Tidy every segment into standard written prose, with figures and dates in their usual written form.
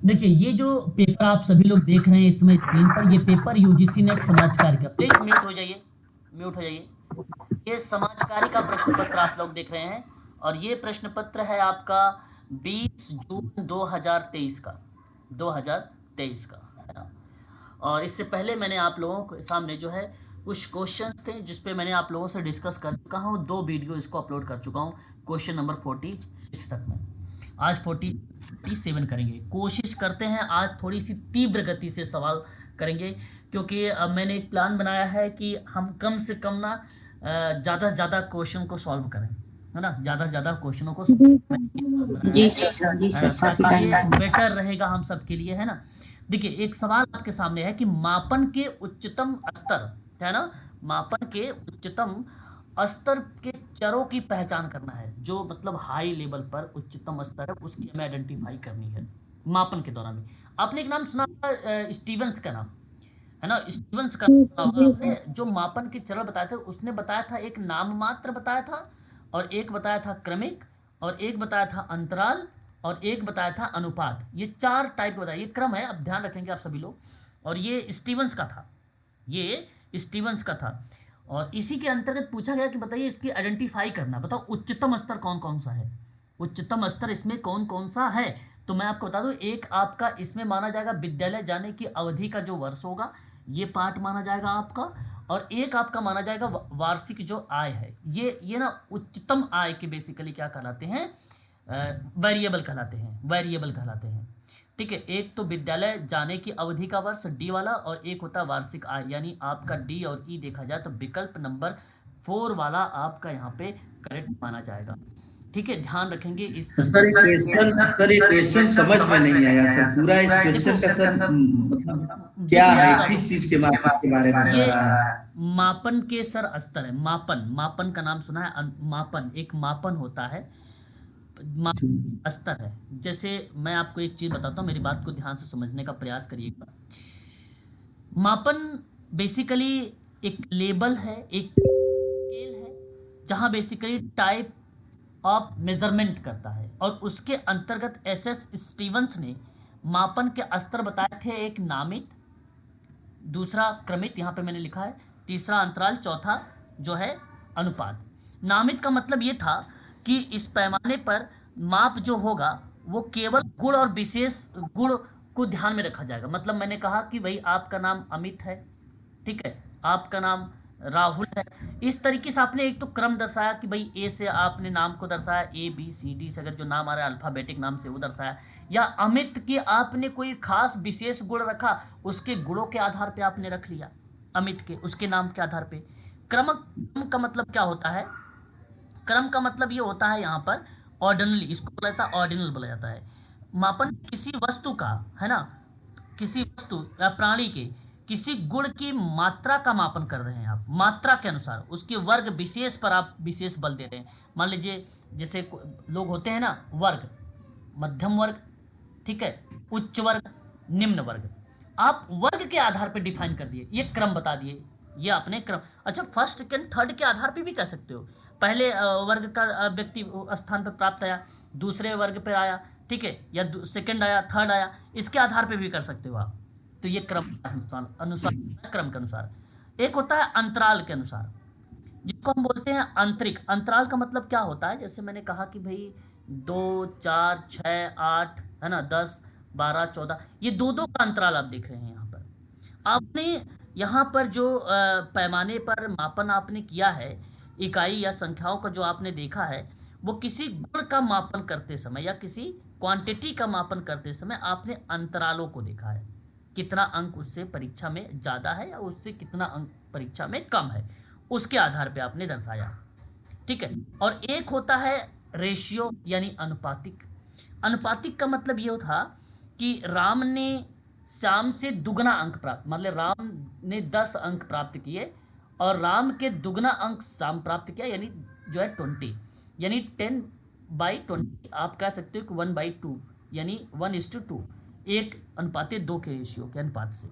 देखिए ये जो पेपर आप सभी लोग देख रहे हैं इस समय स्क्रीन पर, ये पेपर यूजीसी नेट समाज कार्य का, प्लीज म्यूट हो जाइए, म्यूट हो जाइए। ये समाज कार्य का प्रश्न पत्र आप लोग देख रहे हैं, और ये प्रश्न पत्र है आपका 20 जून 2023 का, 2023 का है ना। और इससे पहले मैंने आप लोगों के सामने जो है कुछ क्वेश्चंस थे जिस पे मैंने आप लोगों से डिस्कस कर चुका हूँ, 2 वीडियो इसको अपलोड कर चुका हूँ क्वेश्चन नंबर 46 तक में। आज 47 करेंगे, कोशिश करते हैं आज थोड़ी सी तीव्र गति से सवाल करेंगे, क्योंकि अब मैंने एक प्लान बनाया है कि हम कम से कम ना ज़्यादा से ज़्यादा क्वेश्चन को सॉल्व करें, है ना, ज़्यादा से ज़्यादा क्वेश्चनों को जी सर। बनाया जी है, सर, जी है सर, ना, काफी ताकि टाइम ये लगा। बेटर रहेगा हम सब के लिए, है ना। देखिए एक सवाल आपके सामने है कि मापन के उच्चतम स्तर, है ना, मापन के उच्चतम स्तर के चरों की पहचान करना है, जो मतलब हाई लेवल पर उच्चतम स्तर है उसकी हमें आइडेंटिफाई करनी है मापन के दौरान में। आपने एक नाम सुना होगा, स्टीवंस का नाम, है ना, स्टीवंस का जी नाम सुना सर, होगा जी आपने, सर। जो मापन के चरण बताए थे उसने बताया था, एक नाम मात्र बताया था, और एक बताया था क्रमिक, और एक बताया था अंतराल, और एक बताया था अनुपात। ये 4 टाइप बताया, ये क्रम है, अब ध्यान रखेंगे आप सभी लोग। और ये स्टीवंस का था, ये स्टीवंस का था। और इसी के अंतर्गत पूछा गया कि बताइए इसकी आइडेंटिफाई करना, बताओ उच्चतम स्तर कौन कौन सा है, उच्चतम स्तर इसमें कौन कौन सा है। तो मैं आपको बता दूं, एक आपका इसमें माना जाएगा विद्यालय जाने की अवधि का जो वर्ष होगा, ये पार्ट माना जाएगा आपका। और एक आपका माना जाएगा वार्षिक जो आय है, ये ना उच्चतम आय के बेसिकली क्या कहलाते हैं, वेरिएबल कहलाते हैं, वेरिएबल कहलाते हैं। ठीक है, एक तो विद्यालय जाने की अवधि का वर्ष डी वाला, और एक होता है वार्षिक आय, यानी आपका डी और ई देखा जाए तो विकल्प नंबर 4 वाला आपका यहाँ पे करेक्ट माना जाएगा। ठीक है, ध्यान रखेंगे इस सर ये क्वेश्चन समझ में नहीं आया सर, पूरा इस देखो क्वेश्चन का सर मतलब क्या देखो मेरी है, बात किस चीज के बारे में ये बता रहा है। मापन के सर स्तर है, मापन, मापन का नाम सुना है, मापन एक मापन होता है, जी। स्तर है। जैसे मैं आपको एक चीज बताता हूँ, मेरी बात को ध्यान से समझने का प्रयास करिएगा। मापन बेसिकली एक लेबल है, एक स्केल है, जहां बेसिकली टाइप ऑफ मेजरमेंट करता है, और उसके अंतर्गत एस एस स्टीवंस ने मापन के स्तर बताए थे, एक नामित, दूसरा क्रमित, यहाँ पे मैंने लिखा है, तीसरा अंतराल, चौथा जो है अनुपात। नामित का मतलब ये था कि इस पैमाने पर माप जो होगा वो केवल गुण और विशेष गुण को ध्यान में रखा जाएगा। मतलब मैंने कहा कि भाई आपका नाम अमित है, ठीक है, आपका नाम राहुल है, इस तरीके से आपने एक तो क्रम दर्शाया कि भाई ए से आपने नाम को दर्शाया, ए बी सी डी से अगर जो नाम आ रहा है अल्फाबेटिक नाम से वो दर्शाया, या अमित के आपने कोई खास विशेष गुण रखा, उसके गुणों के आधार पे आपने रख लिया अमित के, उसके नाम के आधार पे। क्रम का मतलब क्या होता है, क्रम का मतलब ये होता है यहाँ पर ऑर्डिनली, इसको बोला जाता है, ऑर्डिनल बोला जाता है। मापन किसी वस्तु का, है ना, किसी वस्तु या प्राणी के किसी गुण की मात्रा का मापन कर रहे हैं आप, मात्रा के अनुसार उसके वर्ग विशेष पर आप विशेष बल दे रहे हैं। मान लीजिए जैसे लोग होते हैं ना, वर्ग, मध्यम वर्ग, ठीक है, उच्च वर्ग, निम्न वर्ग, आप वर्ग के आधार पर डिफाइन कर दिए, ये क्रम बता दिए, ये अपने क्रम। अच्छा, फर्स्ट सेकंड थर्ड के आधार पे भी कह सकते हो, पहले वर्ग का व्यक्ति स्थान पर प्राप्त आया, दूसरे वर्ग पर आया, ठीक है, या सेकंड आया, थर्ड आया, इसके आधार पे भी कर सकते हो आप। तो ये क्रम अनुसार अनुसार क्रम के अनुसार। एक होता है अंतराल के अनुसार, जिसको हम बोलते हैं आंतरिक। अंतराल का मतलब क्या होता है, जैसे मैंने कहा कि भाई 2 4 6 8, है ना, 10 12 14, ये दो दो का अंतराल आप देख रहे हैं यहाँ पर। आपने यहाँ पर जो पैमाने पर मापन आपने किया है, इकाई या संख्याओं का जो आपने देखा है, वो किसी गुण का मापन करते समय या किसी क्वांटिटी का मापन करते समय आपने अंतरालों को देखा है, कितना अंक उससे परीक्षा में ज़्यादा है या उससे कितना अंक परीक्षा में कम है, उसके आधार पे आपने दर्शाया, ठीक है। और एक होता है रेशियो यानी अनुपातिक। अनुपातिक का मतलब ये था कि राम ने श्याम से दुगना अंक प्राप्त, मतलब राम ने 10 अंक प्राप्त किए और राम के दुगना अंक श्याम प्राप्त किया, यानी जो है 20, यानी 10/20, आप कह सकते हो कि 1/2, यानी 1:2, 1:2 के रेशियो के अनुपात से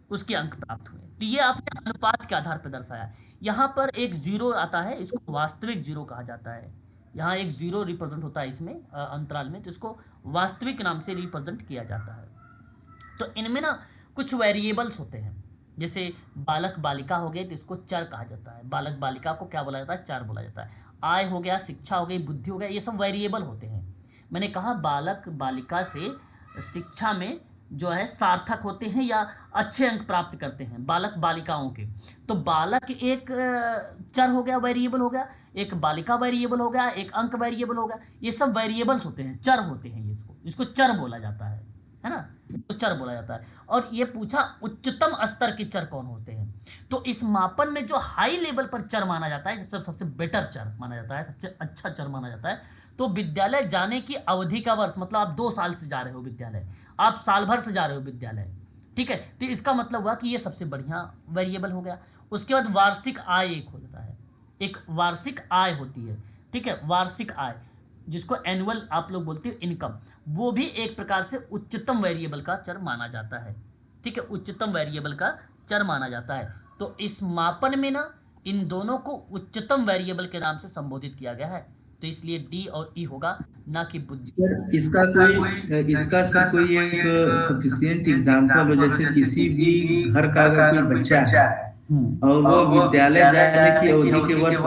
उसके अंक प्राप्त हुए। तो ये आपने अनुपात के आधार पर दर्शाया। यहाँ पर एक जीरो आता है, इसको वास्तविक जीरो कहा जाता है। यहाँ एक जीरो रिप्रेजेंट होता है इसमें अंतराल में, तो इसको वास्तविक नाम से रिप्रेजेंट किया जाता है। तो इनमें ना कुछ वेरिएबल्स होते हैं, जैसे बालक बालिका हो गए तो इसको चर कहा जाता है, बालक बालिका को क्या बोला जाता है, चर बोला जाता है। आय हो गया, शिक्षा हो गई, बुद्धि हो गया, ये सब वेरिएबल होते हैं। मैंने कहा बालक बालिका से शिक्षा में जो है सार्थक होते हैं या अच्छे अंक प्राप्त करते हैं बालक बालिकाओं के। तो बालक एक चर हो गया, वेरिएबल हो गया, एक बालिका वेरिएबल हो गया, एक अंक वेरिएबल हो गया, ये सब वेरिएबल्स होते हैं, चर होते हैं। इसको इसको चर बोला जाता है ना, तो चर बोला जाता है। और ये पूछा उच्चतम स्तर के चर कौन होते हैं, तो इस मापन में जो हाई लेवल पर चर माना जाता है, सबसे सबसे बेटर चर माना जाता है, सबसे अच्छा चर माना जाता है, तो विद्यालय जाने की अवधि का वर्ष, मतलब आप 2 साल से जा रहे हो विद्यालय, आप साल भर से जा रहे हो विद्यालय, ठीक है, तो इसका मतलब हुआ कि ये सबसे बढ़िया वेरिएबल हो गया। उसके बाद वार्षिक आय एक हो जाता है, एक वार्षिक आय होती है, ठीक है, वार्षिक आय जिसको एनुअल आप लोग बोलते हो इनकम, वो भी एक प्रकार से उच्चतम वेरिएबल का चर माना जाता है, ठीक है, उच्चतम वेरिएबल का चर माना जाता है। तो इस मापन में ना इन दोनों को उच्चतम वेरिएबल के नाम से संबोधित किया गया है, तो इसलिए डी और ई होगा, ना कि बुद्धि। सर इसका सर कोई एक सफिशिएंट एग्जांपल हो, जैसे किसी भी घर का अगर कोई बच्चा है और वो विद्यालय जाने की अवधि के वर्ष,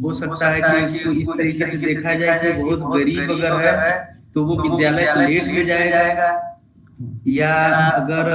हो सकता है कि इसको इस तरीके से देखा जाए कि बहुत गरीब अगर है तो वो विद्यालय लेट में जाएगा, या अगर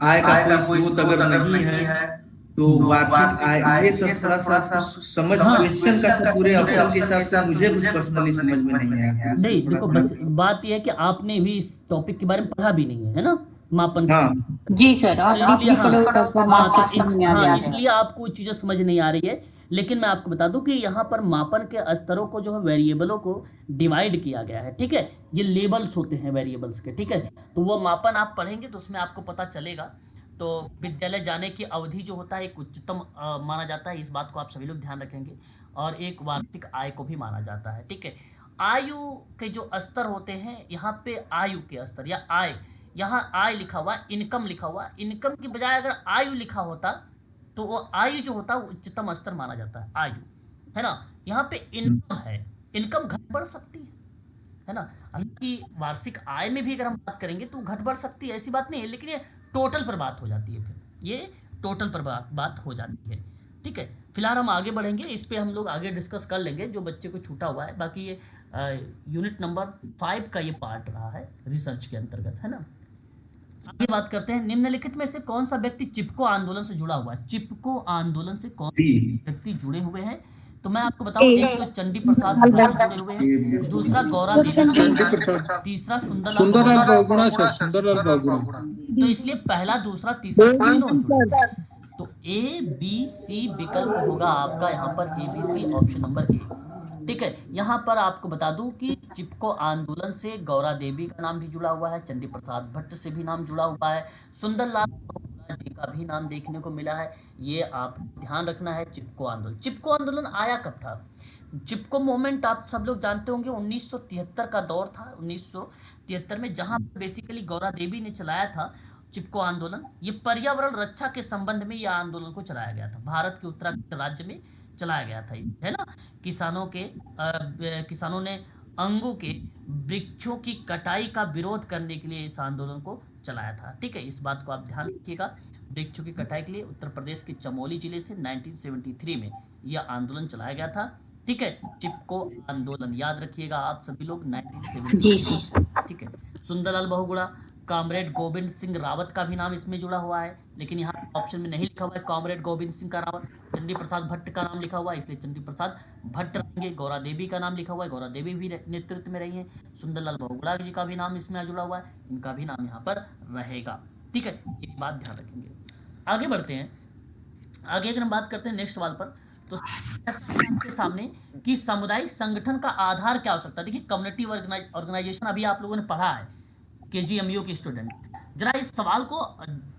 आय का कोई स्रोत अगर नहीं है तो वार्षिक आय, ये सब थोड़ा सा समझ क्वेश्चन का सब पूरे ऑप्शन के हिसाब से मुझे कुछ पर्सनली समझ में नहीं आया सर। नहीं देखो बात यह है कि आपने भी इस टॉपिक के बारे में पढ़ा भी नहीं है ना, मापन हाँ जी सर, आप भी पढ़े हो तो मार्क्स समझ में आ जाता है। इसलिए आपको चीजें समझ नहीं आ रही है। लेकिन मैं आपको बता दूं कि यहाँ पर मापन के स्तरों को जो है वेरिएबलों को डिवाइड किया गया है, ठीक है, ये लेबल्स होते हैं वेरिएबल्स के, ठीक है, तो वो मापन आप पढ़ेंगे तो उसमें आपको पता चलेगा। तो विद्यालय जाने की अवधि जो होता है एक उच्चतम माना जाता है, इस बात को आप सभी लोग ध्यान रखेंगे, और एक वार्षिक आय को भी माना जाता है, ठीक है। आयु के जो स्तर होते हैं, यहाँ पे आयु के स्तर या आय, यहाँ आय लिखा हुआ, इनकम लिखा हुआ, इनकम की बजाय अगर आयु लिखा होता तो वो आयु जो होता है वो उच्चतम स्तर माना जाता है, आयु, है ना। यहाँ पे इनकम है, इनकम घट बढ़ सकती है ना, हालांकि वार्षिक आय में भी अगर हम बात करेंगे तो घट बढ़ सकती है, ऐसी बात नहीं है, लेकिन ये टोटल पर बात हो जाती है, फिर ये टोटल पर बात हो जाती है, ठीक है। फिलहाल हम आगे बढ़ेंगे, इस पे हम लोग आगे डिस्कस कर लेंगे जो बच्चे को छूटा हुआ है। बाकी ये यूनिट नंबर 5 का ये पार्ट रहा है रिसर्च के अंतर्गत, है ना। आगे बात करते हैं, निम्नलिखित में से कौन सा व्यक्ति चिपको आंदोलन से जुड़ा हुआ है, चिपको आंदोलन से कौन व्यक्ति जुड़े हुए हैं, तो मैं आपको बताऊं, एक तो चंडी प्रसाद जुड़े हुए हैं, दूसरा गौरा देवी, तीसरा सुंदरलाल बहुगुणा, तो इसलिए पहला दूसरा तीसरा तीनों जुड़े हैं। तो ए बी सी विकल्प होगा आपका यहाँ पर, A B C option number A, ठीक है। यहाँ पर आपको बता दूं कि चिपको आंदोलन से गौरा देवी का नाम भी जुड़ा हुआ है, चंडी प्रसाद भट्ट से भी नाम जुड़ा हुआ है, सुंदरलाल जी का भी नाम देखने को मिला है, ये आप ध्यान रखना है। चिपको आंदोलन आया कब था? चिपको मूवमेंट आप सब लोग जानते होंगे 1973 का दौर था, 1973 में, जहां बेसिकली गौरा देवी ने चलाया था चिपको आंदोलन। ये पर्यावरण रक्षा के संबंध में यह आंदोलन को चलाया गया था, भारत के उत्तराखंड राज्य में चलाया गया था, है ना। किसानों ने अंगों के वृक्षों की कटाई का विरोध करने के लिए इस आंदोलन को चलाया था, ठीक है, इस बात को आप ध्यान रखिएगा। वृक्षों की कटाई के लिए उत्तर प्रदेश के चमोली जिले से 1973 में यह आंदोलन चलाया गया था, ठीक है। चिपको आंदोलन याद रखिएगा आप सभी लोग, 1973, ठीक है। सुंदरलाल बहुगुणा, कॉमरेड गोविंद सिंह रावत का भी नाम इसमें जुड़ा हुआ है, लेकिन यहाँ ऑप्शन में नहीं लिखा हुआ है कॉमरेड गोविंद सिंह का रावत। चंडी प्रसाद भट्ट का नाम लिखा हुआ है, इसलिए चंडी प्रसाद भट्ट रहेंगे। गौरा देवी का नाम लिखा हुआ है, गौरा देवी भी नेतृत्व में रही है। सुंदरलाल बहुगुणा जी का भी नाम इसमें जुड़ा हुआ है, इनका भी नाम यहाँ पर रहेगा, ठीक है, एक बात ध्यान रखेंगे। आगे बढ़ते हैं, आगे अगर हम बात करते हैं नेक्स्ट सवाल पर, तो के सामने कि सामुदायिक संगठन का आधार क्या हो सकता है। देखिए कम्युनिटी ऑर्गेनाइजेशन अभी आप लोगों ने पढ़ा है, केजीएमयू के स्टूडेंट, जरा इस सवाल को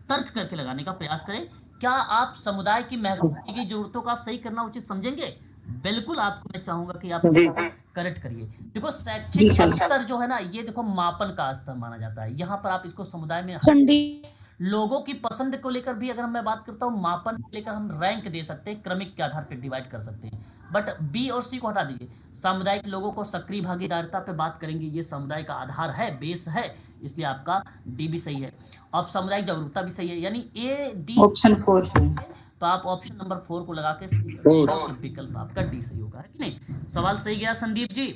तर्क करके लगाने का प्रयास करें। क्या आप समुदाय की महसूस की गई जरूरतों को आप सही करना उचित समझेंगे? बिल्कुल आपको मैं चाहूंगा कि आप करेक्ट करिए। देखो शैक्षिक स्तर जो है ना, ये देखो मापन का स्तर माना जाता है, यहाँ पर आप इसको समुदाय में लोगों की पसंद को लेकर भी अगर मैं बात करता हूँ, मापन को लेकर हम रैंक दे सकते हैं, क्रमिक के आधार पर डिवाइड कर सकते हैं। बट बी और सी को हटा दीजिए। सामुदायिक लोगों को सक्रिय भागीदारिता पे बात करेंगे, ये समुदाय का आधार है, बेस है, इसलिए आपका डी भी सही है। अब सामुदायिक जागरूकता भी सही है, यानी ए डी ऑप्शन 4 तो आप ऑप्शन नंबर 4 को लगा के विकल्प आपका डी सही होगा, है कि नहीं? सवाल सही गया संदीप जी,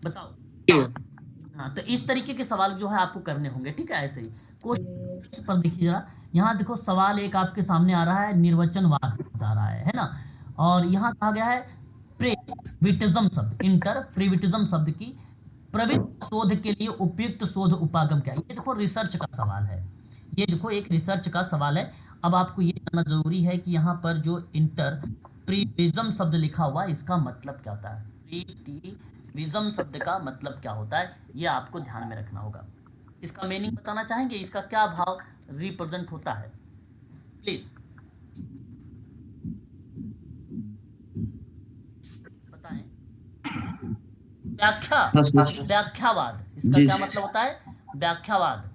बताओ। हाँ, तो इस तरीके के सवाल जो है आपको करने होंगे, ठीक है? ऐसे ही क्वेश्चन पर देखिए जरा, यहाँ देखो सवाल एक आपके सामने आ रहा है, निर्वचनवाद बता रहा है ना? और यहाँ कहा गया है प्रेविटिज्म शब्द, इंटर प्रेविटिज्म शब्द की प्रवृत्ति शोध के लिए उपयुक्त शोध उपागम क्या है? ये देखो रिसर्च का सवाल है, ये देखो एक रिसर्च का सवाल है। अब आपको ये जानना जरूरी है कि यहाँ पर जो इंटर प्रीविज्म शब्द लिखा हुआ है, इसका मतलब क्या होता है? प्रीविज्म शब्द का मतलब क्या होता है, ये आपको ध्यान में रखना होगा। इसका मीनिंग बताना चाहेंगे, इसका क्या भाव रिप्रेजेंट होता है, प्लीज बताएं। व्याख्यावाद, इसका क्या मतलब होता है? व्याख्यावाद,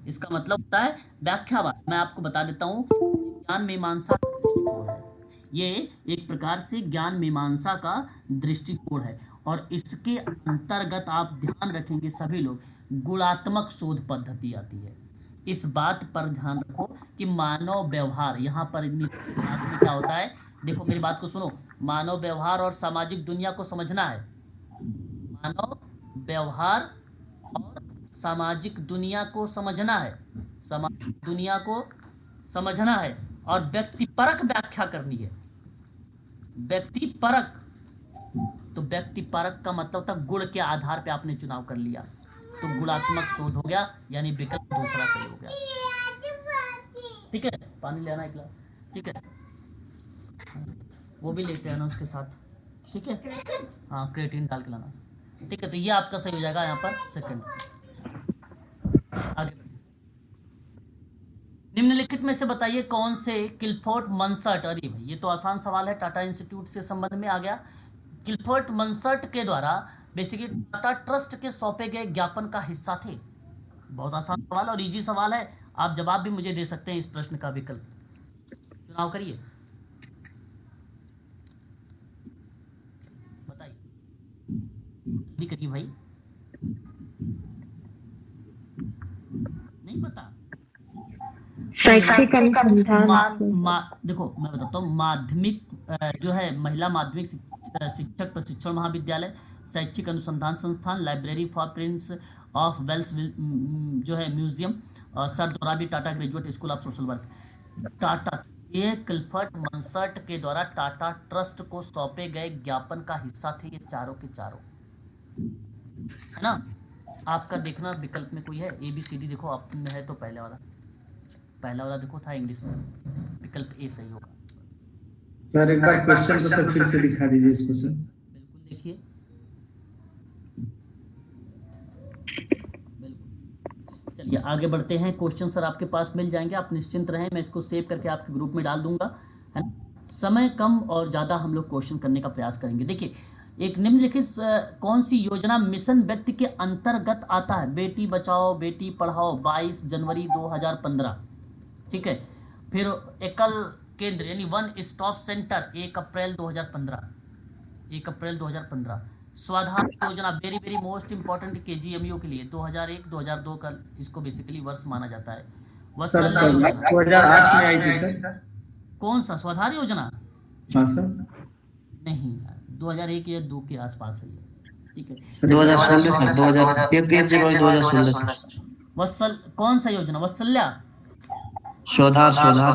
इसका मतलब होता है व्याख्यावाद। मैं आपको बता देता हूँ, ज्ञान मीमांसा का दृष्टिकोण है, ये एक प्रकार से ज्ञान मीमांसा का दृष्टिकोण है, और इसके अंतर्गत आप ध्यान रखेंगे सभी लोग, गुणात्मक शोध पद्धति आती है। इस बात पर ध्यान रखो कि मानव व्यवहार, यहाँ पर दिमाग में क्या होता है, देखो मेरी बात को सुनो, मानव व्यवहार और सामाजिक दुनिया को समझना है, मानव व्यवहार और सामाजिक दुनिया को समझना है, सामाजिक दुनिया को समझना है, और व्यक्तिपरक व्याख्या करनी है। व्यक्तिपरक, तो व्यक्तिपरक का मतलब था गुण के आधार पे आपने चुनाव कर लिया, तो गुणात्मक शोध हो गया, यानी विकल्प दूसरा सही हो गया। ठीक है, पानी ले आना एक गिलास, ठीक है, वो भी लेते आना उसके साथ, ठीक है, हाँ क्रिएटिन डाल के लाना, ठीक है। तो ये आपका सही हो जाएगा यहाँ पर सेकंड। आगे निम्नलिखित में से बताइए कौन से क्लिफोर्ड मन्सर्ट, अरे भाई ये तो आसान सवाल है, टाटा इंस्टीट्यूट से संबंध में आ गया। क्लिफोर्ड मन्सर्ट के द्वारा बेसिकली टाटा ट्रस्ट के सौंपे गए ज्ञापन का हिस्सा थे। बहुत आसान सवाल और इजी सवाल है, आप जवाब भी मुझे दे सकते हैं। इस प्रश्न का विकल्प चुनाव करिए, बताइए, जल्दी करिए भाई, नहीं पता? शैक्षिक अनुसंधान, देखो मैं बताता हूँ, माध्यमिक जो है महिला माध्यमिक शिक्षक प्रशिक्षण महाविद्यालय, शैक्षिक अनुसंधान संस्थान, library for prince of Wales जो है museum, Sir Dorabji Tata graduate school of social work. Tata, ये क्लिफर्ड मन्सर्ट के द्वारा टाटा ट्रस्ट को सौंपे गए ज्ञापन का हिस्सा थे ये चारों के चारों, है ना? आपका देखना विकल्प में कोई है, ए बी सी डी, देखो ऑप्शन में है तो पहला वाला देखो था इंग्लिश में, विकल्प ए सही होगा। सर एक बार क्वेश्चन को सर फिर से दिखा दीजिए इसको सर। बिल्कुल देखिए, बिल्कुल, चलिए आगे बढ़ते हैं। क्वेश्चन सर आपके पास मिल जाएंगे, आप निश्चिंत रहें, मैं इसको सेव करके आपके ग्रुप में डाल दूंगा, है ना? समय कम और ज़्यादा हम लोग क्वेश्चन करने का प्रयास करेंगे। देखिए, एक निम्नलिखित कौन सी योजना मिशन व्यक्ति के अंतर्गत आता है? बेटी बचाओ बेटी पढ़ाओ 22 जनवरी 2015, ठीक है। फिर एकल केंद्र यानी वन स्टॉप सेंटर 1 अप्रैल 2015। स्वाधार योजना very very most important KGMU के लिए 2001-2002 का इसको बेसिकली वर्ष माना जाता है। 2008 में आई थी सर। कौन सा स्वाधार योजना? हाँ सर, नहीं, 2001 या 2 के आसपास है ये, ठीक है। 2016 सर, 2001 जनवरी 2016। वत्सल कौन सा योजना? वत्सल्या स्वधार गृह,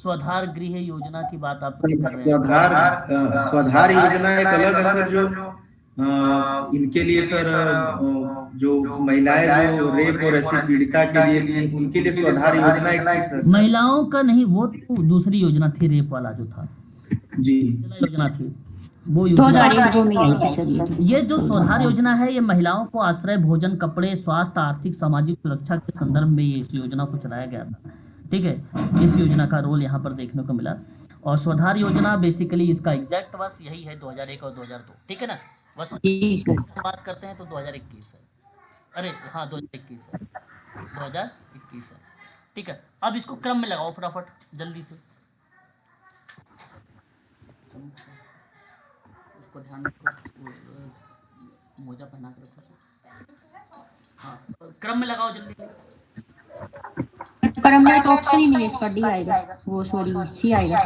स्वधार गृह योजना की बात आप सर स्वधार योजना एक अलग है सर, जो इनके लिए सर, जो महिलाएं जो रेप और ऐसी पीड़िता के लिए थी, उनके लिए स्वधार योजना एक थी सर। महिलाओं का नहीं, वो तो दूसरी योजना थी, रेप वाला जो था जी, योजना थी वो योजना। ये जो स्वधार योजना है, ये महिलाओं को आश्रय, भोजन, कपड़े, स्वास्थ्य, आर्थिक सामाजिक सुरक्षा के संदर्भ में ये इस योजना को चलाया गया था, ठीक है। इस योजना का रोल यहाँ पर देखने को मिला। और स्वधार योजना बेसिकली इसका एग्जैक्ट वर्ष यही है 2001 और 2002, ठीक है ना। वर्ष बात करते हैं तो 2021 है, अरे हाँ 2021 है, 2021 है। ठीक है, अब इसको क्रम में लगाओ फटाफट जल्दी से। उसको ध्यान रखो, मोजा पहना कर रखो। हाँ क्रम में लगाओ जल्दी। क्रम में तो ऑप्शन ही नहीं है इसका, डी आएगा, वो सॉरी सी आएगा।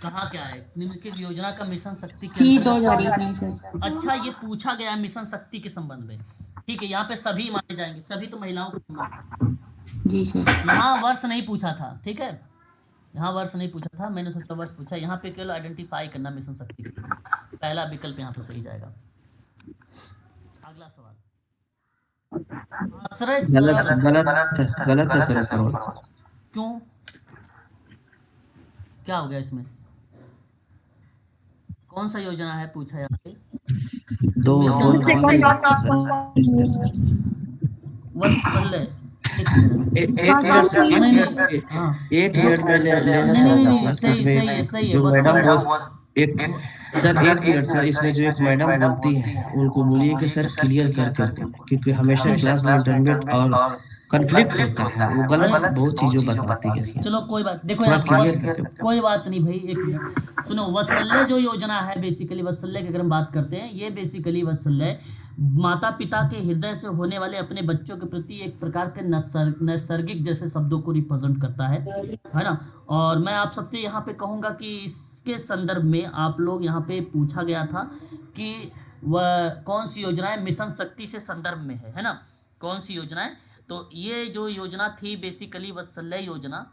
कहाँ क्या है? निम्नलिखित योजना का मिशन शक्ति के सी अंतर्गत। 2001 नहीं सर। अच्छा ये पूछा गया है मिशन शक्ति के संबंध में। ठीक है, यहाँ पे सभी माने जाएंगे, सभी तो महिलाओं का संबंध है। जी सर। यहाँ वर्ष नहीं पूछा था, ठीक है, यहाँ वर्ष नहीं पूछा था, मैंने सोचा वर्ष पूछा। यहाँ पे केवल आइडेंटिफाई करना मिशन शक्ति के, पहला विकल्प यहाँ पे सही जाएगा। अगला सवाल, आश्रय गलत सरल। गलत गलत है सर सवाल। क्यों, क्या हो गया इसमें? कौन सा योजना है पूछा यहाँ पे? दो दो मिशन सर। वत्सल्य। एक मिनट सर, एक नहीं मिनट नहीं, हाँ एक मिनट में लेना नहीं चाहता नहीं सर। सही सही है, इसमें सही है जो मैडम वत्सल्य। बोल एक सर, एक मिनट सर, इसमें जो एक मैडम बोलती है उनको बोलिए कि सर क्लियर कर करके, क्योंकि हमेशा क्लास में इंटरमीडिएट और कंफ्लिक्ट होता है, वो गलत बहुत चीजों बताती है सर। चलो कोई बात, देखो थोड़ा यहाँ क्लियर करके। कोई बात नहीं भाई, एक मिनट सुनो। वत्सल्य जो योजना है बेसिकली, वत्सल्य की अगर हम बात करते हैं, ये बेसिकली वत्सल्य माता पिता के हृदय से होने वाले अपने बच्चों के प्रति एक प्रकार के नैसर्गिक जैसे शब्दों को रिप्रेजेंट करता है ना। और मैं आप सबसे यहाँ पे कहूँगा कि इसके संदर्भ में आप लोग यहाँ पे पूछा गया था कि वह कौन सी योजनाएं मिशन शक्ति से संदर्भ में है ना, कौन सी योजनाएं। तो ये जो योजना थी बेसिकली वत्सल्य योजना,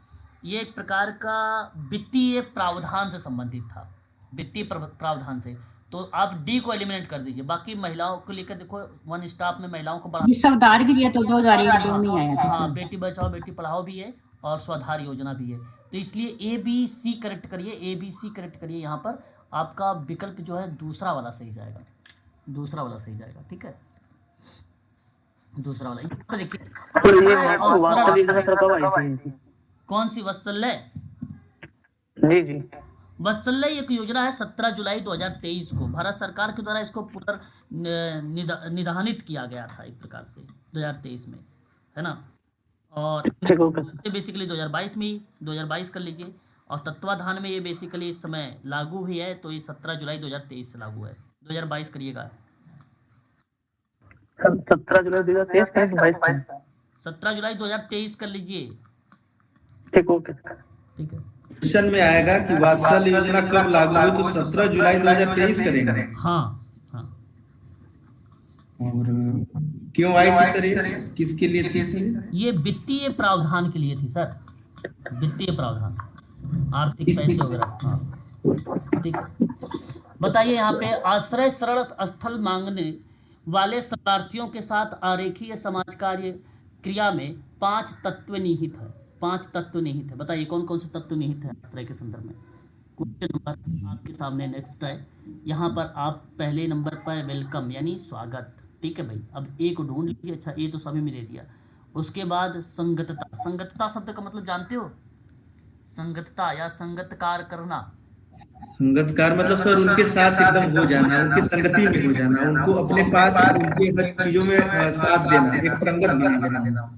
ये एक प्रकार का वित्तीय प्रावधान से संबंधित था, वित्तीय प्रावधान से। तो आप डी को एलिमिनेट कर दीजिए, बाकी महिलाओं को लेकर देखो वन स्टॉप में महिलाओं को बढ़ा। ये सब दारिद्र्य तो 2001-2 में आया था। हाँ बेटी बचाओ बेटी पढ़ाओ भी है और स्वधार योजना भी है। तो इसलिए ए बी सी करेक्ट करिए, ए बी सी करेक्ट करिए। यहाँ पर आपका विकल्प जो है दूसरा वाला सही जाएगा, दूसरा वाला सही जाएगा। ठीक है, दूसरा वाला। यहाँ पर देखिए कौन सी वत्सल्य? जी जी वत्सल्य एक योजना है 17 जुलाई 2023 को भारत सरकार के द्वारा इसको निधानित किया गया था एक प्रकार से 2023 में, है ना। और बेसिकली 2022 में ही 2022 कर लीजिए। और तत्वाधान में ये बेसिकली इस समय लागू हुई है, तो ये 17 जुलाई 2023 से लागू है। 2022 करिएगा, 17 जुलाई 2023 17 जुलाई 2023 कर लीजिए। ठीक, ओके ठीक है, क्वेश्चन में आएगा कि वात्सल्य योजना कब लागू हुई, तो 17 जुलाई 2023 करेंगे। हाँ हाँ। और क्यों आई थी सर, ये किसके लिए थी सर? ये वित्तीय प्रावधान के लिए थी सर, वित्तीय प्रावधान, आर्थिक पैसे वगैरह। हाँ ठीक है, बताइए यहाँ पे आश्रय सरल स्थल मांगने वाले शरणार्थियों के साथ आरेखीय समाज कार्य क्रिया में 5 तत्व निहित है। 5 तत्व निहित है, बताइए कौन कौन से तत्व निहित है आश्रय के संदर्भ में। क्वेश्चन नंबर आपके सामने नेक्स्ट है। यहाँ पर आप पहले नंबर पर वेलकम यानी स्वागत, ठीक है भाई। अब ए को ढूंढ लीजिए, अच्छा ए तो सभी में दे दिया। उसके बाद संगतता, संगतता शब्द का मतलब जानते हो? संगतता या संगतकार करना। संगतकार मतलब सर उनके साथ एकदम हो जाना, उनके संगति में हो जाना, उनको अपने पास उनके हर चीजों में साथ देना, एक संगत बना देना।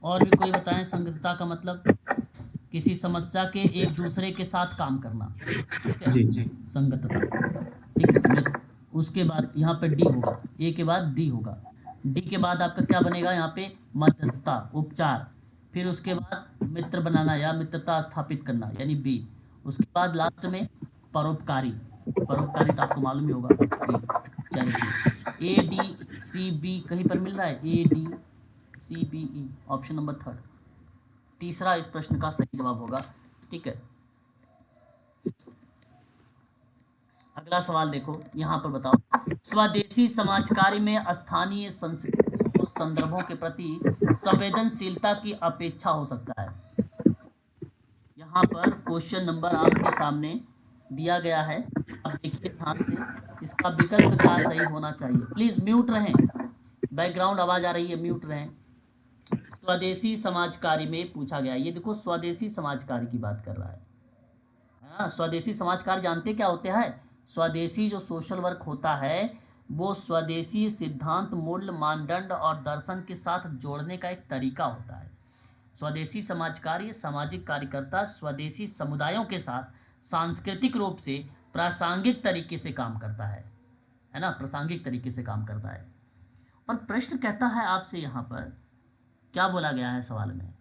और भी कोई बताएं संगतता का मतलब? किसी समस्या के एक दूसरे के साथ काम करना, ठीक है जी। संगतता, ठीक है। उसके बाद यहाँ पे डी होगा, ए के बाद डी होगा। डी के बाद आपका क्या बनेगा यहाँ पे? मध्यस्थता, उपचार। फिर उसके बाद मित्र बनाना या मित्रता स्थापित करना यानी बी। उसके बाद लास्ट में परोपकारी, परोपकारी तो आपको मालूम ही होगा। चलिए ए डी सी बी कहीं पर मिल रहा है? A D C B E, option number 3 तीसरा इस प्रश्न का सही जवाब होगा, ठीक है। अगला सवाल देखो, यहाँ पर बताओ स्वदेशी समाज कार्य में स्थानीय संस्कृति और संदर्भों के प्रति संवेदनशीलता की अपेक्षा हो सकता है। यहाँ पर क्वेश्चन नंबर आपके सामने दिया गया है, आप देखिए ध्यान से। इसका विकल्प क्या सही होना चाहिए? प्लीज म्यूट रहें, बैकग्राउंड आवाज आ रही है, म्यूट रहें। स्वदेशी समाज कार्य में पूछा गया, ये देखो स्वदेशी समाज कार्य की बात कर रहा है। हाँ, स्वदेशी समाज कार्य जानते क्या होते हैं? स्वदेशी जो सोशल वर्क होता है वो स्वदेशी सिद्धांत, मूल्य, मानदंड और दर्शन के साथ जोड़ने का एक तरीका होता है। स्वदेशी समाज कार्य सामाजिक कार्यकर्ता स्वदेशी समुदायों के साथ सांस्कृतिक रूप से प्रासंगिक तरीके से काम करता है ना, प्रासंगिक तरीके से काम करता है। और प्रश्न कहता है आपसे यहाँ पर क्या बोला गया है सवाल में,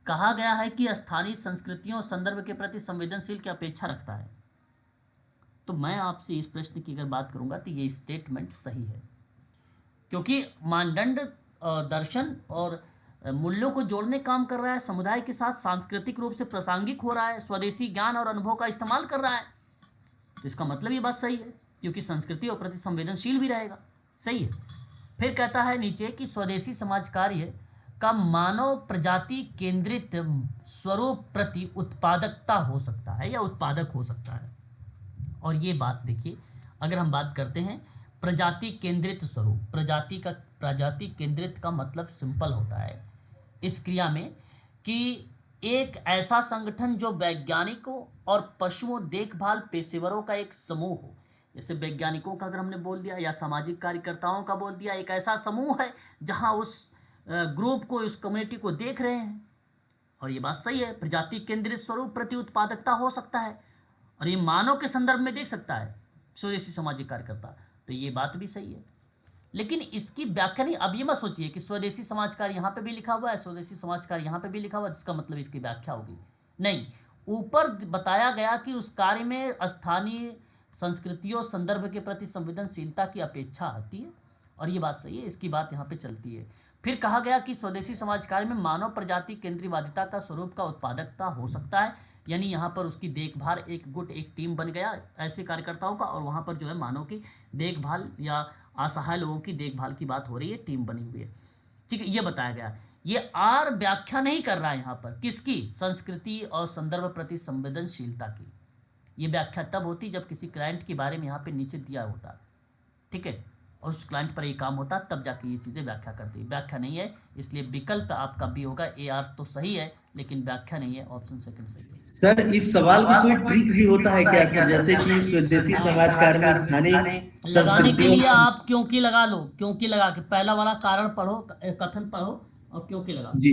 कहा गया है कि स्थानीय संस्कृतियों और संदर्भ के प्रति संवेदनशील की अपेक्षा रखता है। तो मैं आपसे इस प्रश्न की अगर बात करूंगा तो ये स्टेटमेंट सही है, क्योंकि मानदंड, दर्शन और मूल्यों को जोड़ने काम कर रहा है, समुदाय के साथ सांस्कृतिक रूप से प्रासंगिक हो रहा है, स्वदेशी ज्ञान और अनुभव का इस्तेमाल कर रहा है। तो इसका मतलब ये बात सही है, क्योंकि संस्कृति और प्रति संवेदनशील भी रहेगा। सही है। फिर कहता है नीचे कि स्वदेशी समाज कार्य का मानव प्रजाति केंद्रित स्वरूप प्रति उत्पादकता हो सकता है या उत्पादक हो सकता है। और ये बात देखिए, अगर हम बात करते हैं प्रजाति केंद्रित स्वरूप, प्रजाति केंद्रित का मतलब सिंपल होता है इस क्रिया में कि एक ऐसा संगठन जो वैज्ञानिकों और पशुओं देखभाल पेशेवरों का एक समूह हो। जैसे वैज्ञानिकों का अगर हमने बोल दिया या सामाजिक कार्यकर्ताओं का बोल दिया, एक ऐसा समूह है जहां उस ग्रुप को, उस कम्युनिटी को देख रहे हैं। और ये बात सही है, प्रजाति केंद्रित स्वरूप प्रति उत्पादकता हो सकता है, और ये मानव के संदर्भ में देख सकता है स्वदेशी सामाजिक कार्यकर्ता। तो ये बात भी सही है, लेकिन इसकी व्याख्या नहीं। अब ये मत सोचिए कि स्वदेशी समाज कार्य यहाँ पे भी लिखा हुआ है, स्वदेशी समाज कार्य यहाँ पे भी लिखा हुआ है, जिसका मतलब इसकी व्याख्या होगी। नहीं, ऊपर बताया गया कि उस कार्य में स्थानीय संस्कृतियों संदर्भ के प्रति संवेदनशीलता की अपेक्षा आती है, और ये बात सही है, इसकी बात यहाँ पे चलती है। फिर कहा गया कि स्वदेशी समाज कार्य में मानव प्रजाति केंद्रीयवादिता का स्वरूप का उत्पादकता हो सकता है, यानी यहाँ पर उसकी देखभाल, एक गुट, एक टीम बन गया ऐसे कार्यकर्ताओं का, और वहाँ पर जो है मानव की देखभाल या असहाय लोगों की देखभाल की बात हो रही है, टीम बनी हुई है। ठीक है, ये बताया गया। ये आर व्याख्या नहीं कर रहा है यहाँ पर, किसकी, संस्कृति और संदर्भ प्रति संवेदनशीलता की। ये व्याख्या तब होती जब किसी क्लाइंट के बारे में यहाँ पे नीचे दिया होता, ठीक है, और उस क्लाइंट पर ये काम होता, तब जाके ये चीज़ें व्याख्या करती है। व्याख्या नहीं है, इसलिए विकल्प आपका बी होगा। ए आर तो सही है, लेकिन व्याख्या नहीं है, ऑप्शन सेकंड सही है। सर इस सवाल में कोई ट्रिक भी होता है क्या सर, जैसे कि स्वदेशी समाज कार्य में स्थानीय लगाने के संस्कृतियों लिए आप क्योंकि लगा लो, क्योंकि लगा के पहला वाला कारण पढ़ो, कथन पढ़ो और क्योंकि लगा। जी,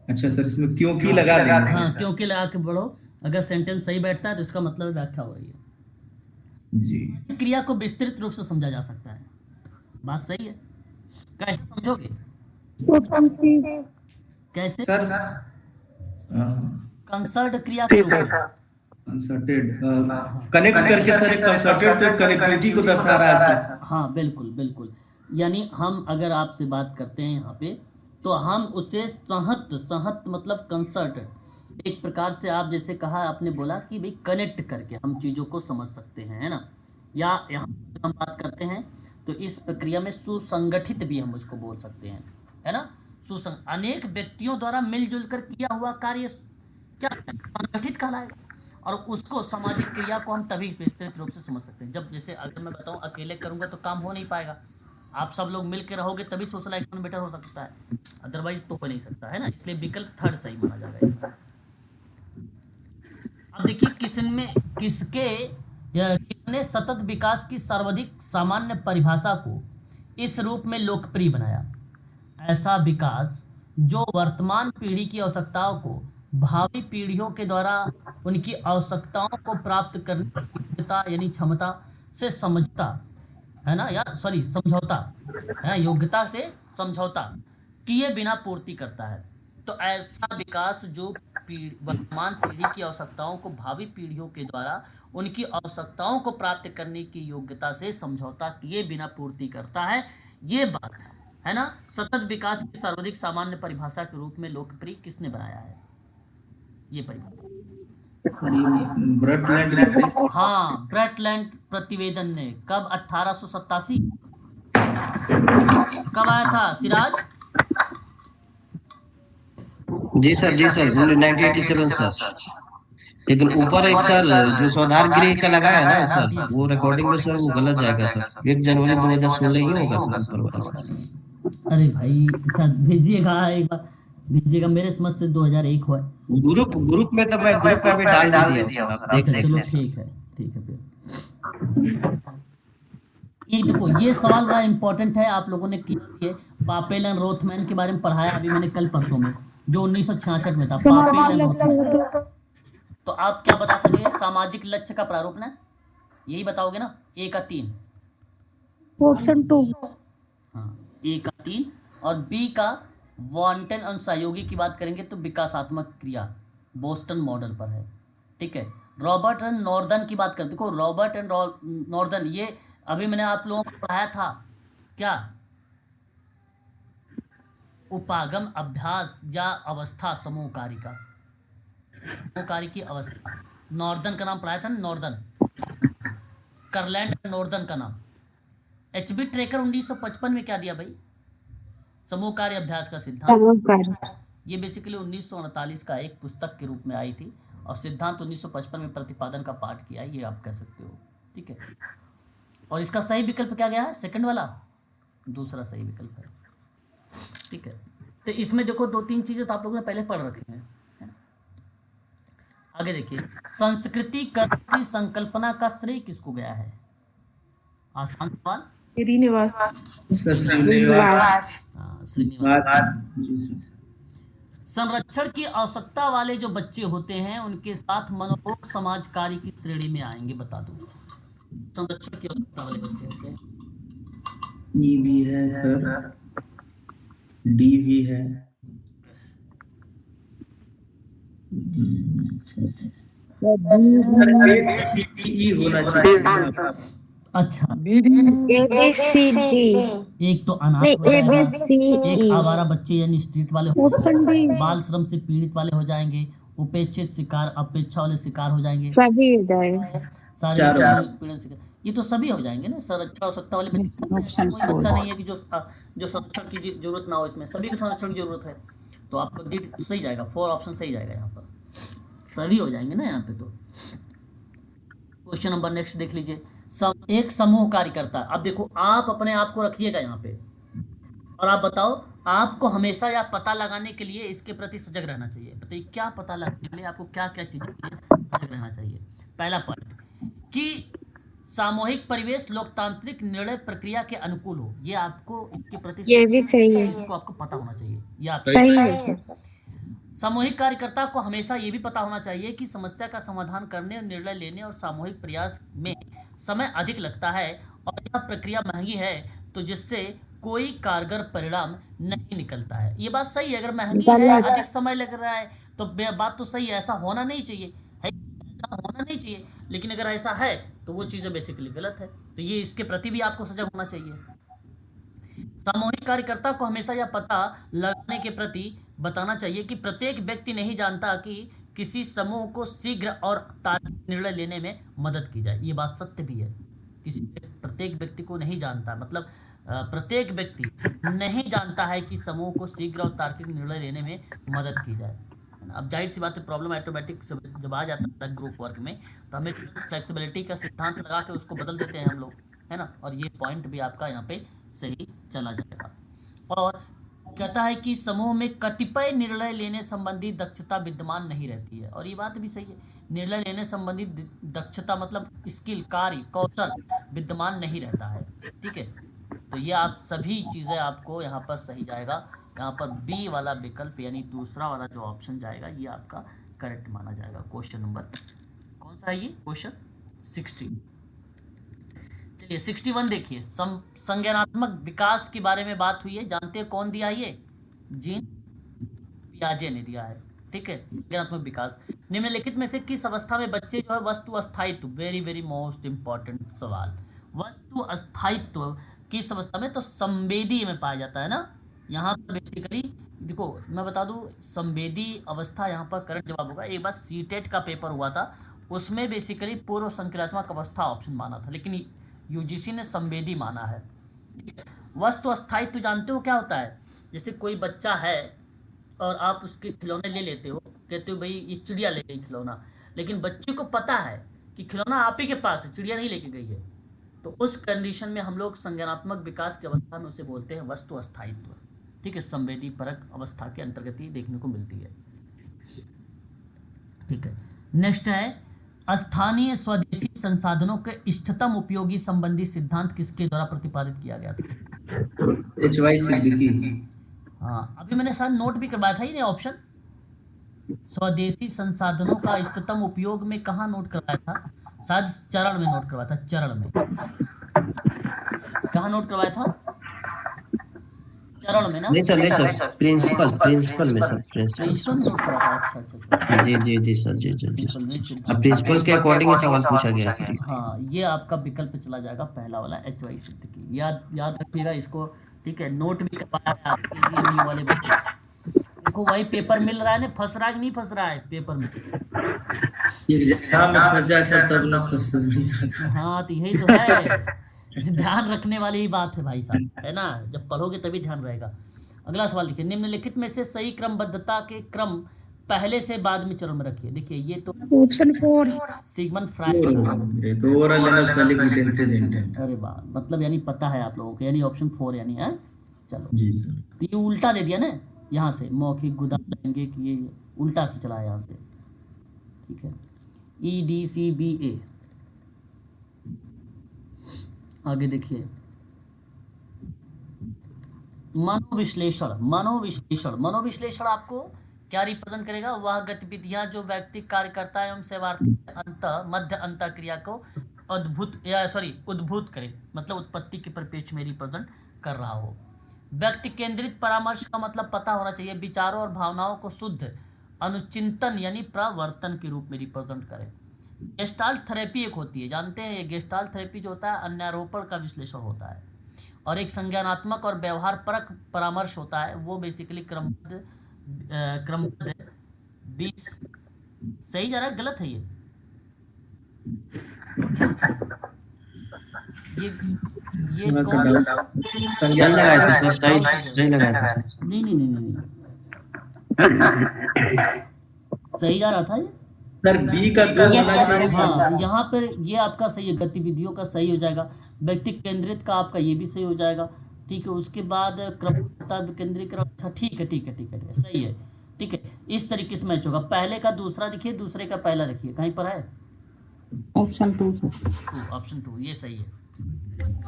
अच्छा सर, इसमें क्योंकि लगा देंगे। हाँ, क्योंकि लगा के पढ़ो। अगर सेंटेंस सही बैठता है तो इसका मतलब व्याख्या हो रही है। जी, क्रिया को विस्तृत रूप से समझा जा सकता है। बात सही है, कैसे समझोगे? कैसे? सर कंसर्ट क्रिया के रूप में कंसर्टेड कनेक्ट करके सर, कंसर्टेड तो कनेक्टिविटी को दर्शा रहा है सर। हाँ बिल्कुल बिल्कुल, यानी हम अगर आपसे बात करते हैं यहाँ पे तो हम उसे संहत मतलब कंसर्ट, एक प्रकार से आप जैसे कहा, आपने बोला कि भाई कनेक्ट करके हम चीज़ों को समझ सकते हैं, है ना। या यहाँ हम बात करते हैं तो इस प्रक्रिया में सुसंगठित भी हम उसको बोल सकते हैं, है ना। अनेक व्यक्तियों द्वारा मिलजुल कर किया हुआ कार्य क्या संगठित कहलाएगा, और उसको सामाजिक क्रिया को हम तभी विस्तृत रूप से समझ सकते हैं जब, जैसे अगर मैं बताऊं अकेले करूंगा तो काम हो नहीं पाएगा, आप सब लोग मिल के रहोगे तभी सोशल एक्शन बेटर हो सकता है, अदरवाइज तो हो नहीं सकता, है ना। इसलिए विकल्प थर्ड सही माना जाएगा इसमें। अब देखिए किसने सतत विकास की सर्वाधिक सामान्य परिभाषा को इस रूप में लोकप्रिय बनाया। ऐसा विकास जो वर्तमान पीढ़ी की आवश्यकताओं को भावी पीढ़ियों के द्वारा उनकी आवश्यकताओं को प्राप्त करने की योग्यता यानी क्षमता से समझता है ना, या सॉरी समझौता है, योग्यता से समझौता किए बिना पूर्ति करता है। तो ऐसा विकास जो वर्तमान पीढ़ी की आवश्यकताओं को भावी पीढ़ियों के द्वारा उनकी आवश्यकताओं को प्राप्त करने की योग्यता से समझौता किए बिना पूर्ति करता है, ये बात है ना। सतत विकास की सर्वाधिक सामान्य परिभाषा के रूप में लोकप्रिय किसने बनाया है ये परिभाषा? ब्रटलैंड। हाँ, ब्रटलैंड प्रतिवेदन ने कब? 1887। कब आया था सिराज? जी सर 1987 सर। लेकिन ऊपर एक सर जो सौधार गृह का लगाया ना सर, वो रिकॉर्डिंग में सर वो गलत जाएगा सर। 1 जनवरी 2016 ही होगा सर ऊपर वाला सर। अरे भाई अच्छा भेजिएगा, एक बार भेजिएगा, मेरे समझ से 2001 हुआ है। ग्रुप में तो मैं ग्रुप पे भी डाल दिया सर, आप देख अच्छा लें। चलो ठीक है फिर। ये देखो, ये सवाल बड़ा इंपॉर्टेंट है, आप लोगों ने किया भी है। पापेल एंड रोथमैन के बारे में पढ़ाया अभी मैंने कल परसों में, जो 1966 में था, पापेल एंड रोथमैन। तो आप क्या बता सके सामाजिक लक्ष्य का प्रारूप ना, यही बताओगे ना, ए का 3। ऑप्शन 2। हाँ, ए का 3 और बी का वांटन और सहयोगी की बात करेंगे तो विकासात्मक क्रिया बोस्टन मॉडल पर है। ठीक है, रॉबर्ट एंड नॉर्दन की बात करते, देखो रॉबर्ट एंड नॉर्दन, ये अभी मैंने आप लोगों को पढ़ाया था क्या, उपागम अभ्यास या अवस्था समूह कार्य का, समूह कार्य की अवस्था। नॉर्दन का नाम पढ़ाया था ना, नॉर्दन, करलैंड नॉर्दन का नाम। एचबी ट्रेकर 1955 में क्या दिया भाई, समूह कार्य अभ्यास का सिद्धांत। ये बेसिकली 1948 का एक पुस्तक के रूप में आई थी और सिद्धांत 1955 में प्रतिपादन का पाठ किया है, ये आप कह सकते हो। ठीक है, और इसका सही विकल्प क्या गया है, सेकंड वाला, दूसरा सही विकल्प है। ठीक है, तो इसमें देखो 2-3 चीजें तो आप लोगों ने पहले पढ़ रखे हैं, है ना। आगे देखिए, संस्कृतिकरण की संकल्पना का श्रेय किसको गया है, आसान सवाल। सर श्रीनिवास। हाँ, श्रीनिवास। जी सर। संरक्षण की आवश्यकता वाले जो बच्चे होते हैं उनके साथ मनोरोग समाज कार्य की श्रेणी में आएंगे, बता दो। संरक्षण की आवश्यकता वाले बच्चे होते हैं, ई भी है सर, डी भी है, सर ए सी डी ई होना चाहिए। अच्छा, ए बी सी डी। एक तो अनाथ नहीं, हो ए बी जाएगा, सी एक ई। आवारा बच्चे यानी स्ट्रीट वाले हो ऑप्शन डी। जाएंगे, बाल श्रम से पीड़ित वाले हो जाएंगे, उपेक्षित शिकार अपेक्षा वाले शिकार हो जाएंगे, सभी हो जाएगा। शारीरिक और मानसिक पीड़न शिकार, ये तो सभी हो जाएंगे ना। संरक्षण आवश्यकता वाले बच्चे, ऑप्शन कोई बच्चा नहीं है कि जो संरक्षण की जरूरत ना हो, इसमें सभी को संरक्षण की जरूरत है। तो आपको डी सही जाएगा, 4 ऑप्शन सही जाएगा, यहाँ पर सभी हो जाएंगे ना यहाँ पे। तो क्वेश्चन नंबर नेक्स्ट देख लीजिए, एक समूह कार्यकर्ता। अब देखो आप अपने आप को रखिएगा यहाँ पे और आप बताओ, आपको हमेशा यह पता लगाने के लिए इसके प्रति सजग रहना चाहिए। बताइए क्या पता लगाने के लिए आपको क्या क्या चीजें सजग रहना चाहिए। पहला पॉइंट कि सामूहिक परिवेश लोकतांत्रिक निर्णय प्रक्रिया के अनुकूल हो, ये आपको इसके प्रति ये भी सही है। इसको आपको पता होना चाहिए, ये आप सही है। सामूहिक कार्यकर्ता को हमेशा ये भी पता होना चाहिए कि समस्या का समाधान करने और निर्णय लेने और सामूहिक प्रयास में समय अधिक लगता है और यह प्रक्रिया महंगी है, तो जिससे कोई कारगर परिणाम नहीं निकलता है। ये बात सही है, अगर महंगी है, अधिक समय लग रहा है, तो बात तो सही है, ऐसा होना नहीं चाहिए है, ऐसा होना नहीं चाहिए। लेकिन अगर ऐसा है तो वो चीज़ें बेसिकली गलत है, तो ये इसके प्रति भी आपको सजग होना चाहिए। सामूहिक कार्यकर्ता को हमेशा यह पता लगाने के प्रति बताना चाहिए कि प्रत्येक व्यक्ति नहीं जानता कि किसी समूह को शीघ्र और तार्किक निर्णय लेने में मदद की जाए। ये बात सत्य भी है, प्रत्येक व्यक्ति को नहीं जानता, मतलब प्रत्येक व्यक्ति नहीं जानता है कि समूह को शीघ्र और तार्किक निर्णय लेने में मदद की जाए। अब जाहिर सी बात है, प्रॉब्लम ऑटोमेटिक जब आ जाता है ग्रुप वर्क में, तो हमें फ्लेक्सिबिलिटी का सिद्धांत लगा के उसको बदल देते हैं हम लोग, है ना। और ये पॉइंट भी आपका यहाँ पे सही चला जाएगा। और कहता है कि समूह में कतिपय निर्णय लेने संबंधी दक्षता विद्यमान नहीं रहती है, और ये बात भी सही है। निर्णय लेने संबंधी दक्षता मतलब स्किल, कार्य कौशल विद्यमान नहीं रहता है। ठीक है, तो ये आप सभी चीज़ें आपको यहाँ पर सही जाएगा। यहाँ पर बी वाला विकल्प यानी दूसरा वाला जो ऑप्शन जाएगा ये आपका करेक्ट माना जाएगा। क्वेश्चन नंबर कौन सा है ये, क्वेश्चन 60। चलिए 61 देखिए, संज्ञानात्मक विकास के बारे में बात हुई है, जानते हैं कौन दिया है ये, जीन पियाजे ने दिया है। ठीक है, संज्ञानात्मक विकास, निम्नलिखित में से किस अवस्था में बच्चे जो है वस्तु अस्थायित्व, वेरी वेरी मोस्ट इंपॉर्टेंट सवाल, वस्तु अस्थायित्व किस अवस्था में, तो संवेदी में पाया जाता है ना। यहाँ पर बेसिकली देखो मैं बता दूं, संवेदी अवस्था यहाँ पर करेक्ट जवाब होगा। एक बार सीटेट का पेपर हुआ था, उसमें बेसिकली पूर्व संक्रियात्मक अवस्था ऑप्शन माना था, लेकिन यूजीसी ने संवेदी माना है। वस्तु अस्थायित्व जानते हो क्या होता है, जैसे कोई बच्चा है और आप उसके खिलौने ले लेते हो, कहते हो भाई ये चिड़िया ले गई खिलौना, लेकिन बच्चे को पता है कि खिलौना आप ही के पास है, चिड़िया नहीं लेके गई है, तो उस कंडीशन में हम लोग संज्ञानात्मक विकास की अवस्था में उसे बोलते हैं वस्तु अस्थायित्व। ठीक है, संवेदी परक अवस्था के अंतर्गत ही देखने को मिलती है। ठीक है, नेक्स्ट है स्थानीय स्वदेशी संसाधनों के इष्टतम उपयोगी संबंधी सिद्धांत किसके द्वारा प्रतिपादित किया गया था? HY सिद्दीकी। हाँ, अभी मैंने शायद नोट भी करवाया था ये ऑप्शन। स्वदेशी संसाधनों का इष्टतम उपयोग में कहाँ नोट करवाया था? शायद चरण में नोट करवाया था, चरण में। कहाँ नोट करवाया था? चरण में ना? नहीं सर, प्रिंसिपल में सर, प्रिंसिपल में नोट करवाया था। अच्छा अच्छा अच्छा। जी सर, जी प्रिंसिपल में अब सिद्धांत। प्रिंसिपल के अकॉर्डिंग ही सवाल पूछा गया सर। हाँ, ये आपका विकल्प चला जाएगा पहला वाला, HY सिद्दीकी। याद रखिएगा इसको, ठीक है? नोट भी करवाया है आपके GMU वाले बच्चे। देखो वही पेपर मिल रहा है ना, फंस रहा है कि नहीं फंस रहा है पेपर में? एग्जाम में फंस जाए सर तब ना सबसे बड़ी बात। हाँ, तो यही तो है। ध्यान रखने वाली ही बात है भाई साहब, है ना? जब पढ़ोगे तभी ध्यान रहेगा। अगला सवाल देखिए, निम्नलिखित में से सही क्रमबद्धता के क्रम पहले से बाद में चरण में रखिए। देखिए ये तो ऑप्शन 4 सिगमंड फ्राइड। ये तो ओरल एनाफेलिक इंटेंसिटी। अरे वाह, मतलब यानी पता है आप लोगों को, यानी ऑप्शन 4 यानी है। चलो, जी सर। तो ये उल्टा दे दिया ना यहाँ से, मौखिक गुदा लेंगे कि ये उल्टा से चला है यहाँ से, ठीक है? EDCBA। आगे देखिए, मनोविश्लेषण आपको क्या रिप्रेजेंट करेगा? वह गतिविधियां जो व्यक्ति कार्यकर्ता एवं सेवार्थी मध्य अंत क्रिया को उद्भूत करे, मतलब उत्पत्ति के परिप्रेक्ष्य में रिप्रेजेंट कर रहा हो। व्यक्ति केंद्रित परामर्श का मतलब पता होना चाहिए, विचारों और भावनाओं को शुद्ध अनुचिंतन यानी प्रवर्तन के रूप में रिप्रेजेंट करे। गेस्टाल्ट थेरेपी एक होती है, जानते हैं? ये गेस्टाल्ट थेरेपी जो होता है अन्यारोपण का विश्लेषण होता है, और एक संज्ञानात्मक और व्यवहार परक परामर्श होता है, वो बेसिकली क्रमबद्ध 20। सही जा रहा है, गलत है ये? कौन? सही लगाया था सर, सही लगाया था सर। नहीं, सही जा रहा था ये। सर बी का 2 होना चाहिए। हाँ, यहाँ पर ये आपका सही है, गतिविधियों का सही हो जाएगा। व्यक्ति केंद्रित का आपका ये भी सही हो जाएगा, ठीक है? उसके बाद क्रमबद्धता केंद्रीकरण, अच्छा ठीक है, सही है, ठीक है? इस तरीके से मैच होगा। पहले का दूसरा देखिए, दूसरे का पहला देखिए, कहीं पर है? Option 2 sir. ऑप्शन 2 ये सही है।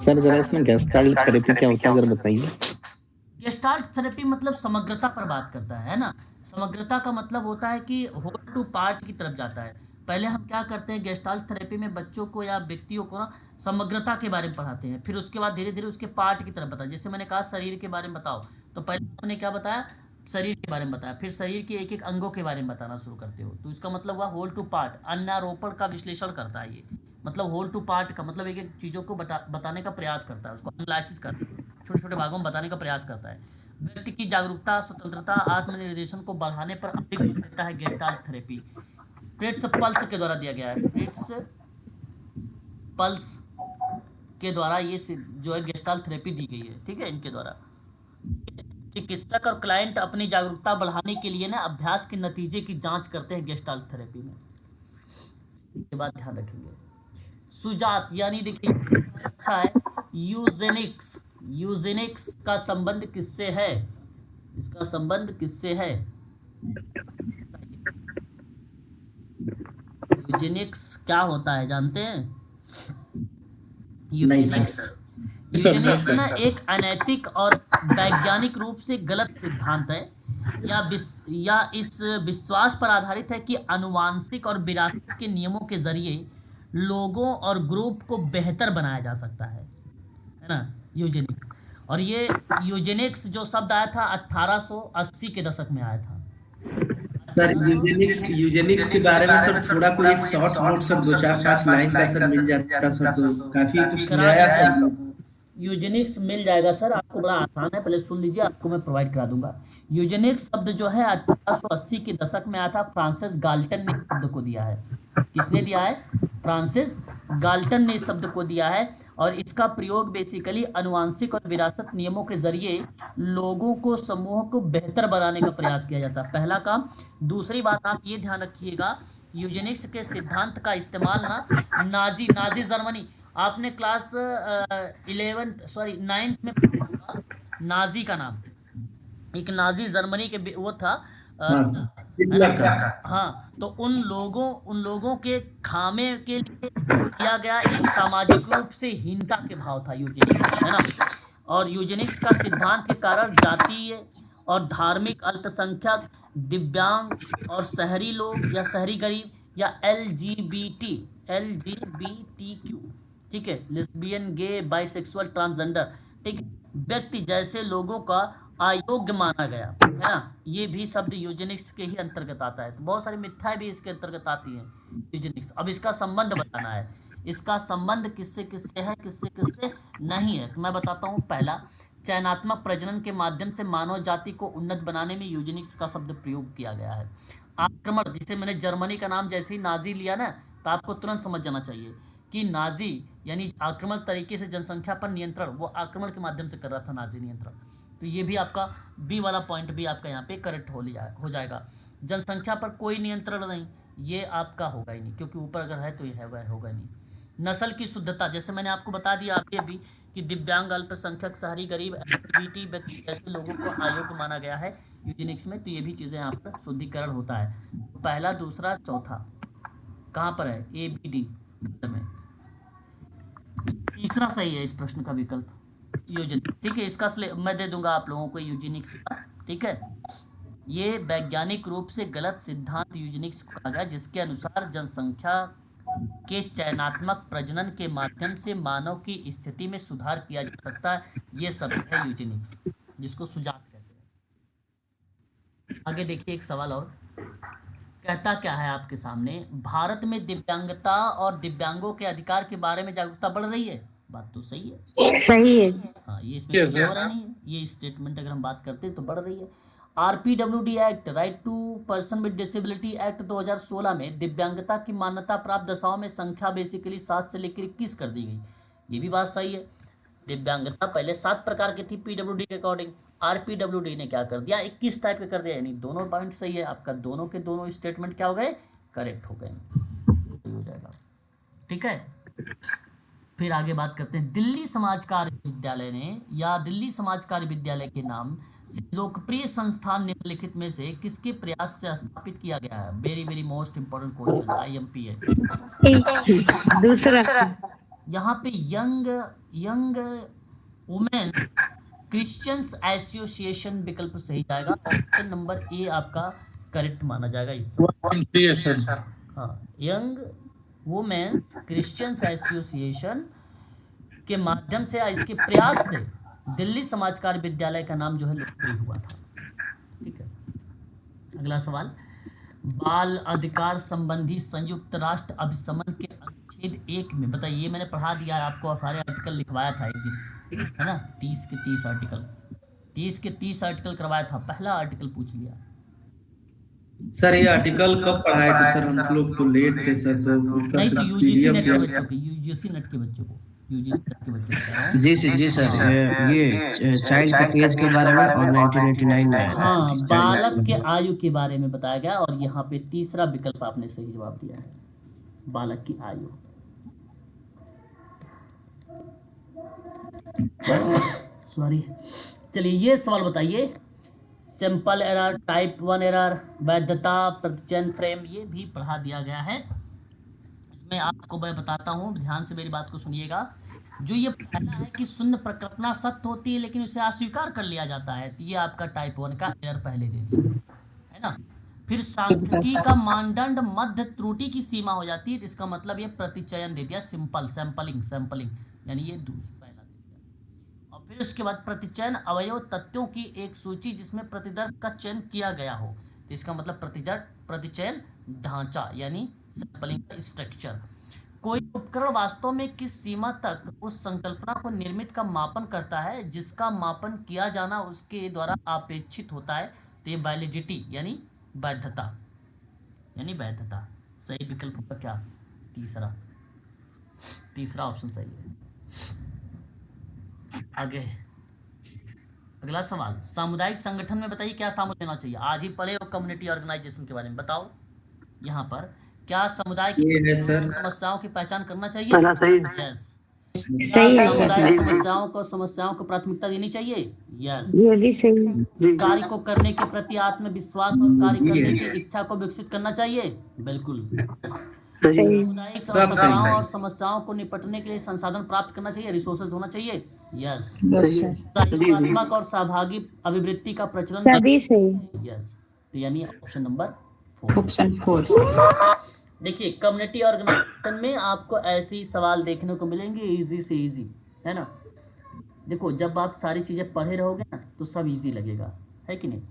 सर जरा इसमें गेस्टाल्ट थेरेपी क्या होता है अगर बताइए? गेस्टाल्ट थेरेपी मतलब समग्रता पर बात करता है ना? समग्रता का मतलब होता है कि होल टू पार्ट की तरफ जाता है। पहले हम क्या करते हैं, गेस्टाल्ट थेरेपी में बच्चों को या व्यक्तियों को ना समग्रता के बारे में पढ़ाते हैं, फिर उसके बाद धीरे धीरे उसके पार्ट की तरफ बताया। जैसे मैंने कहा शरीर के बारे में बताओ, तो पहले मैंने क्या बताया? शरीर के बारे में बताया, फिर शरीर के एक एक अंगों के बारे में बताना शुरू करते हो, तो इसका मतलब हुआ होल टू पार्ट। अन्यारोपण का विश्लेषण करता है ये, मतलब होल टू पार्ट का मतलब एक एक चीज़ों को बताने का प्रयास करता है, उसको एनालिसिस करता है, छोटे छोटे भागों में बताने का प्रयास करता है। व्यक्ति की जागरूकता, स्वतंत्रता, आत्मनिर्देशन को बढ़ाने पर अधिक बल देता है गेस्टाल्ट थेरेपी। प्रेट्स पल्स के द्वारा दिया गया है, प्रेट्स पल्स के द्वारा ये जो है गेस्टाल्ट थेरेपी दी गई है, ठीक है? इनके द्वारा चिकित्सक और क्लाइंट अपनी जागरूकता बढ़ाने के लिए ना अभ्यास के नतीजे की जांच करते हैं गेस्टाल्ट थेरेपी में। इसके बाद ध्यान रखेंगे सुजात, यानी देखिए अच्छा है, यूजेनिक्स का संबंध किससे है? इसका संबंध किससे है? यूजेनिक्स क्या होता है जानते हैं? यूजेनिक्स ना एक अनैतिक और वैज्ञानिक रूप से गलत सिद्धांत है, या इस विश्वास पर आधारित है कि आनुवांशिक और विरासत के नियमों के जरिए लोगों और ग्रुप को बेहतर बनाया जा सकता है ना? यूजेनिक्स। और ये यूजेनिक्स जो शब्द आया था 1880 के दशक में आया था। सर यूजेनिक्स के बारे में सर थोड़ा कोई एक शॉर्ट नोट सर 2-4-5 लाइन का सर मिल जाता सर तो काफी कुछ नया सर। यूजेनिक्स मिल जाएगा सर, आपको बड़ा आसान है, पहले सुन लीजिए, आपको मैं प्रोवाइड करा दूंगा। यूजेनिक्स शब्द जो है 1880 के दशक में आया था, फ्रांसिस गाल्टन ने शब्द को दिया है। किसने दिया है? फ्रांसिस गाल्टन ने शब्द को दिया है, और इसका प्रयोग बेसिकली आनुवांशिक और विरासत नियमों के जरिए लोगों को, समूह को बेहतर बनाने का प्रयास किया जाता है, पहला काम। दूसरी बात आप ये ध्यान रखिएगा, यूजेनिक्स के सिद्धांत का इस्तेमाल ना नाजी जर्मनी, आपने क्लास 9th में नाजी का नाम, एक नाजी जर्मनी के वो था, हिटलर का। हाँ, तो उन लोगों के खामे के लिए किया गया एक सामाजिक रूप से हीनता के भाव था यूजेनिक्स, है ना। और यूजेनिक्स का सिद्धांत के कारण जातीय और धार्मिक अल्पसंख्यक, दिव्यांग और शहरी लोग या शहरी गरीब या LGBTQ, ठीक है, लेस्बियन, गे, बाइसेक्सुअल, ट्रांसजेंडर, ठीक है, व्यक्ति जैसे लोगों का अयोग्य माना गया, है ना। ये भी शब्द यूजेनिक्स के ही अंतर्गत आता है। तो बहुत सारी मिथ्याएं भी इसके अंतर्गत आती हैं यूजेनिक्स। अब इसका संबंध बताना है, इसका संबंध किससे किससे है, किससे किससे नहीं है। तो मैं बताता हूँ। पहला, चयनात्मक प्रजनन के माध्यम से मानव जाति को उन्नत बनाने में यूजेनिक्स का शब्द प्रयोग किया गया है। आक्रमण, जिसे मैंने जर्मनी का नाम जैसे ही नाजी लिया ना, तो आपको तुरंत समझ जाना चाहिए कि नाजी यानी आक्रमण तरीके से जनसंख्या पर नियंत्रण, वो आक्रमण के माध्यम से कर रहा था नाजी नियंत्रण। तो ये भी आपका बी वाला पॉइंट भी आपका यहाँ पे करेक्ट हो जाएगा। जनसंख्या पर कोई नियंत्रण नहीं, ये आपका होगा ही नहीं, क्योंकि ऊपर अगर है तो ये होगा ही नहीं। नस्ल की शुद्धता, जैसे मैंने आपको बता दिया अभी अभी कि दिव्यांग, अल्पसंख्यक, शहरी गरीब, LGBT व्यक्ति जैसे लोगों को अयोग्य माना गया है यूजेनिक्स में। तो ये भी चीज़ें यहाँ पर शुद्धिकरण होता है। पहला, दूसरा, चौथा कहाँ पर है? ABD में। तीसरा सही है इस प्रश्न का विकल्प, यूजेनिक्स, ठीक है। इसका मैं दे दूंगा आप लोगों को यूजेनिक्स का, ठीक है। ये वैज्ञानिक रूप से गलत सिद्धांत यूजेनिक्स को कहा गया, जिसके अनुसार जनसंख्या के चयनात्मक प्रजनन के माध्यम से मानव की स्थिति में सुधार किया जा सकता है। ये सब है यूजेनिक्स, जिसको सुजात कहते हैं। आगे देखिए एक सवाल और कहता क्या है आपके सामने, भारत में दिव्यांगता और दिव्यांगों के अधिकार के बारे में जागरूकता बढ़ रही है। बात तो सही है, सही है। हाँ, ये इसमें हो रहा नहीं है, ये स्टेटमेंट अगर हम बात करते हैं तो बढ़ रही है। RPWD act, right to person with disability act 2016 में दिव्यांगता की मान्यता प्राप्त दशाओं में संख्या बेसिकली 7 से लेकर 21 कर दी गई। ये भी बात सही है। दिव्यांगता पहले 7 प्रकार की थी PWD के अकॉर्डिंग, RPWD ने क्या कर दिया, 21 टाइप का कर दिया। यानी दोनों पॉइंट सही है आपका, दोनों के दोनों स्टेटमेंट क्या हो गए, करेक्ट हो गए, सही हो जाएगा, ठीक है। फिर आगे बात करते हैं। दिल्ली समाज कार्य विद्यालय ने या दिल्ली समाज कार्य विद्यालय के नाम से लोकप्रिय संस्थान निम्नलिखित में से किसके प्रयास से स्थापित किया गया है? Very very most important question, IMP है। दूसरा, यहाँ पे यंग वुमेन क्रिश्चियंस एसोसिएशन विकल्प सही जाएगा। ऑप्शन नंबर ए आपका करेक्ट माना जाएगा इससे। हाँ, यंग वुमेन्स क्रिश्चियंस एसोसिएशन के माध्यम से, इसके प्रयास से दिल्ली समाज कार्य विद्यालय का नाम जो है लोकप्रिय हुआ था, ठीक है। अगला सवाल, बाल अधिकार संबंधी संयुक्त राष्ट्र अभिसमन के अनुच्छेद 1 में, बताइए, ये मैंने पढ़ा दिया है आपको, सारे आर्टिकल लिखवाया था एक दिन, है ना। 30 के 30 आर्टिकल, 30 के 30 आर्टिकल करवाया था। पहला आर्टिकल पूछ लिया सर। ये आर्टिकल कब पढ़ाए थे सर? हम लोग तो लेट थे सर, तो उसका नहीं, तो PDF यूजीसी नेट के बच्चों को जी सर, ये चाइल्ड के एज के बारे में और 1999 में आया था। हाँ, बालक के आयु के बारे में बताया गया। और यहाँ पे तीसरा विकल्प आपने सही जवाब दिया है, बालक की आयु। सॉरी, चलिए ये सवाल बताइए। सिंपल एरर, टाइप 1 एरर, वैधता, प्रतिचयन फ्रेम, ये भी पढ़ा दिया गया है। इसमें आपको मैं बताता हूँ, ध्यान से मेरी बात को सुनिएगा। जो ये कहना है कि शून्य प्रकल्पना सत्य होती है लेकिन उसे अस्वीकार कर लिया जाता है, तो ये आपका टाइप 1 का एरर पहले दे दिया, है ना। फिर सांख्यिकी का मानदंड मध्य त्रुटि की सीमा हो जाती है, तो इसका मतलब ये प्रतिचयन दे दिया, सैंपलिंग, यानी ये पहला दे दिया। और फिर उसके बाद प्रतिचयन अवयव तथ्यों की एक सूची जिसमें प्रतिदर्श का चयन किया गया हो, तो इसका मतलब प्रतिचयन ढांचा, यानी सैंपलिंग का स्ट्रक्चर। कोई उपकरण वास्तव में किस सीमा तक उस संकल्पना को निर्मित का मापन करता है जिसका मापन किया जाना उसके द्वारा अपेक्षित होता है, तो ये वैलिडिटी यानी वैधता, सही विकल्प होगा क्या? तीसरा ऑप्शन सही है। आगे अगला सवाल, सामुदायिक संगठन में बताइए क्या शामिल होना चाहिए। आज ही पढ़े हो कम्युनिटी ऑर्गेनाइजेशन के बारे में, बताओ यहाँ पर क्या समुदाय की समस्याओं की पहचान करना चाहिए? यस। क्या सही है सामुदायिक सर, समस्याओं को प्राथमिकता देनी चाहिए? यस। ये भी सही है। कार्य को करने के प्रति आत्मविश्वास और कार्य ये करने है, की इच्छा को विकसित करना चाहिए। बिल्कुल। Yes। सही है। सामुदायिक सब सही समस्याओं है। और समस्याओं को निपटने के लिए संसाधन प्राप्त करना चाहिए, रिसोर्सेज होना चाहिए। यस। यस सर, सहयोगात्मक और सहभागी अभिवृत्ति का प्रचलन। सभी सही। यस। तो यानी ऑप्शन नंबर 4। ऑप्शन 4। देखिए कम्युनिटी ऑर्गेनाइजेशन में आपको ऐसे ही सवाल देखने को मिलेंगे, इजी से इजी, है ना। देखो जब आप सारी चीजें पढ़े रहोगे ना तो सब इजी लगेगा, है कि नहीं।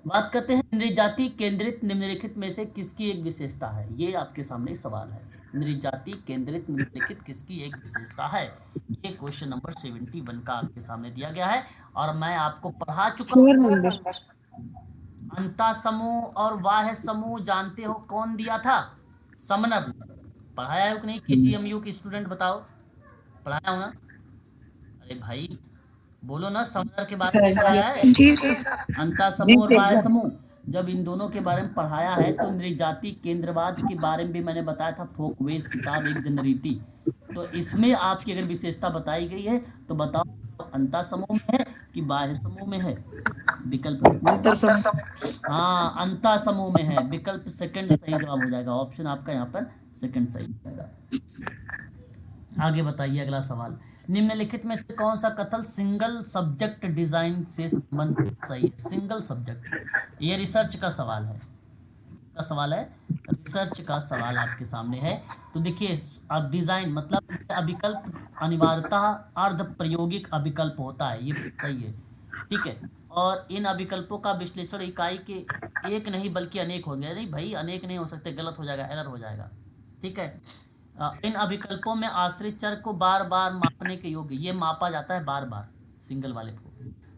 बात करते हैं नृजाति केंद्रित निम्नलिखित में से किसकी एक विशेषता है। ये आपके सामने सवाल है, नृजाति केंद्रित निम्नलिखित किसकी एक विशेषता है। ये क्वेश्चन नंबर 71 का आपके सामने दिया गया है और मैं आपको पढ़ा चुका 4 हूँ। नंबर। अंता समूह और वाह्य समूह जानते हो कौन दिया था? समनर। पढ़ाया है कि नहीं? केजीएमयू के स्टूडेंट बताओ, पढ़ाया हो ना? अरे भाई बोलो ना, समनर के बारे में पढ़ाया है? जी सर। अंता समूह और वाह्य समूह जब इन दोनों के बारे में पढ़ाया है तो नृजाति केंद्रवाद के बारे में भी मैंने बताया था, फोकवेज किताब एक जनरीति। तो इसमें आपकी अगर विशेषता बताई गई है तो बताओ अंता समूह में है कि बाह्य समूह में है? विकल्प हाँ अंता समूह में है, विकल्प सेकंड सही जवाब हो जाएगा। ऑप्शन आपका यहाँ पर सेकंड सही हो जाएगा। आगे बताइए अगला सवाल, निम्नलिखित में से कौन सा कथन सिंगल सब्जेक्ट डिजाइन से संबंधित सही है? सिंगल सब्जेक्ट, ये रिसर्च का सवाल है, का सवाल है, रिसर्च का सवाल आपके सामने है। तो देखिए अब डिजाइन मतलब अभिकल्प अनिवार्यतः अर्ध प्रायोगिक अभिकल्प होता है, ये सही है, ठीक है। और इन अभिकल्पों का विश्लेषण इकाई के एक नहीं बल्कि अनेक हो गया। नहीं भाई अनेक नहीं हो सकते, गलत हो जाएगा, एरर हो जाएगा, ठीक है। इन अभिकल्पों में आश्रित चर को बार बार मापने के योग्य, ये मापा जाता है बार बार सिंगल वाले को,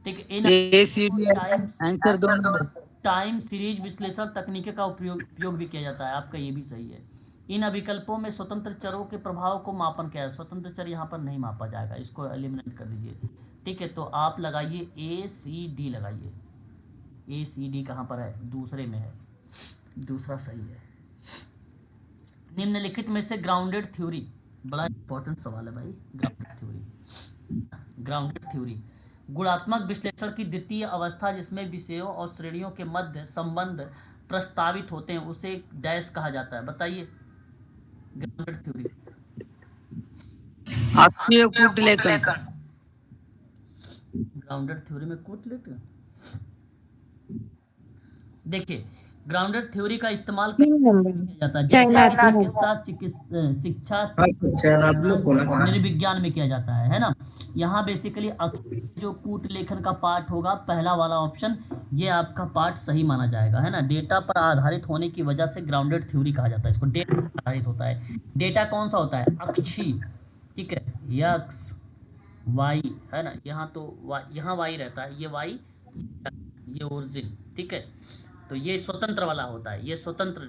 ठीक है। इन टाइम सीरीज विश्लेषण तकनीक का उपयोग भी किया जाता है, आपका ये भी सही है। इन अभिकल्पों में स्वतंत्र चरों के प्रभाव को मापन किया है, स्वतंत्र चर यहाँ पर नहीं मापा जाएगा, इसको एलिमिनेट कर दीजिए, ठीक है। तो आप लगाइए ACD, लगाइए ACD कहाँ पर है? दूसरे में है, दूसरा सही है। निम्नलिखित में से ग्राउंडेड थ्योरी, बड़ा इंपॉर्टेंट सवाल है भाई, ग्राउंडेड थ्योरी गुणात्मक विश्लेषण की द्वितीय अवस्था जिसमें विषयों और श्रेणियों के मध्य संबंध प्रस्तावित होते हैं उसे डैश कहा जाता है, बताइए। ग्राउंडेड थ्योरी ग्राउंडेड थ्योरी में कूट लेते। देखिए ग्राउंडेड थ्योरी का इस्तेमाल किया जाता है जैसे कि शिक्षा निर्विज्ञान में किया जाता है ना। यहाँ बेसिकली जो कूट लेखन का पार्ट होगा, पहला वाला ऑप्शन, ये आपका पार्ट सही माना जाएगा, है ना। डेटा पर आधारित होने की वजह से ग्राउंडेड थ्योरी कहा जाता है इसको, डेटा पर आधारित होता है। डेटा कौन सा होता है? अक्षी, ठीक है, यक्स वाई, है ना। यहाँ तो यहाँ वाई रहता है, ये वाई, ये ओरिजिन, ठीक है। तो ये स्वतंत्र वाला होता है, ये स्वतंत्र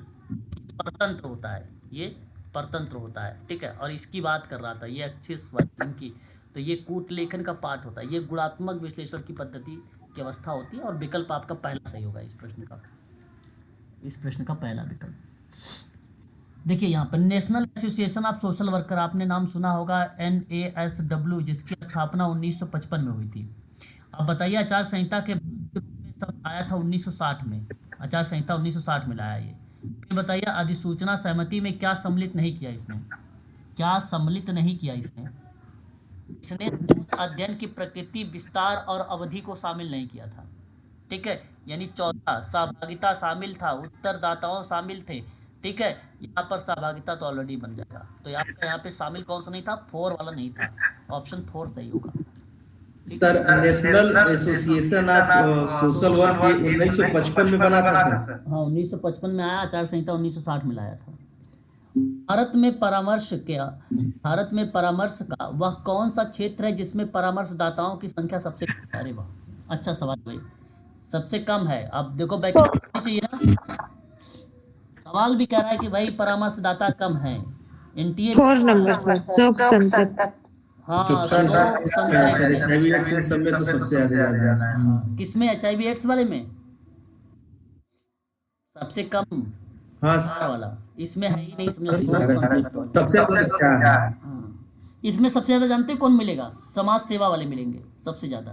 परतंत्र होता है, ये परतंत्र होता है, ठीक है। और इसकी बात कर रहा था ये एक्सिस की, तो ये कूट लेखन का पार्ट होता है। ये गुणात्मक विश्लेषण की पद्धति की अवस्था होती है और विकल्प आपका पहला सही होगा इस प्रश्न का पहला विकल्प। देखिए यहाँ पर national association of social worker, आपने नाम सुना होगा, NASW, जिसकी स्थापना 1955 में हुई थी। अब बताइए आचार संहिता के सब आया था 1960 में, आचार संहिता 1960 में लाया ये। फिर बताइए अधिसूचना सहमति में क्या सम्मिलित नहीं किया इसने, क्या सम्मिलित नहीं किया इसने अध्ययन की प्रकृति, विस्तार और अवधि को शामिल नहीं किया था, ठीक है। यानी चौथा सहभागिता शामिल था, उत्तरदाताओं शामिल थे, ठीक है। यहाँ पर सहभागिता तो ऑलरेडी बन जाएगा, तो आपका यहाँ पे शामिल कौन सा नहीं था? 4 वाला नहीं था, ऑप्शन 4 सही होगा। Sir national association of social work 1955 में बना था सर। हाँ 1955 में आया, आचार संहिता 1960 में लाया था। भारत में परामर्श का वह कौन सा क्षेत्र है जिसमें परामर्शदाताओं की संख्या सबसे कम है? अरे वाह, अच्छा सवाल भाई, सबसे कम है। अब देखो बैकअप चाहिए ना, सवाल भी कह रहा है कि भाई परामर्शदाता कम है। NTA 4 नंबर पर शोक संतप्त। हाँ तो सर HIV एड्स सब में तो सबसे ज्यादा है। किसमें? HIV एड्स वाले में सबसे कम, हाँ वाला इसमें है ही नहीं, समझो। सबसे अच्छा है। इसमें सबसे ज्यादा जानते हैं कौन मिलेगा? समाज सेवा वाले मिलेंगे सबसे ज्यादा।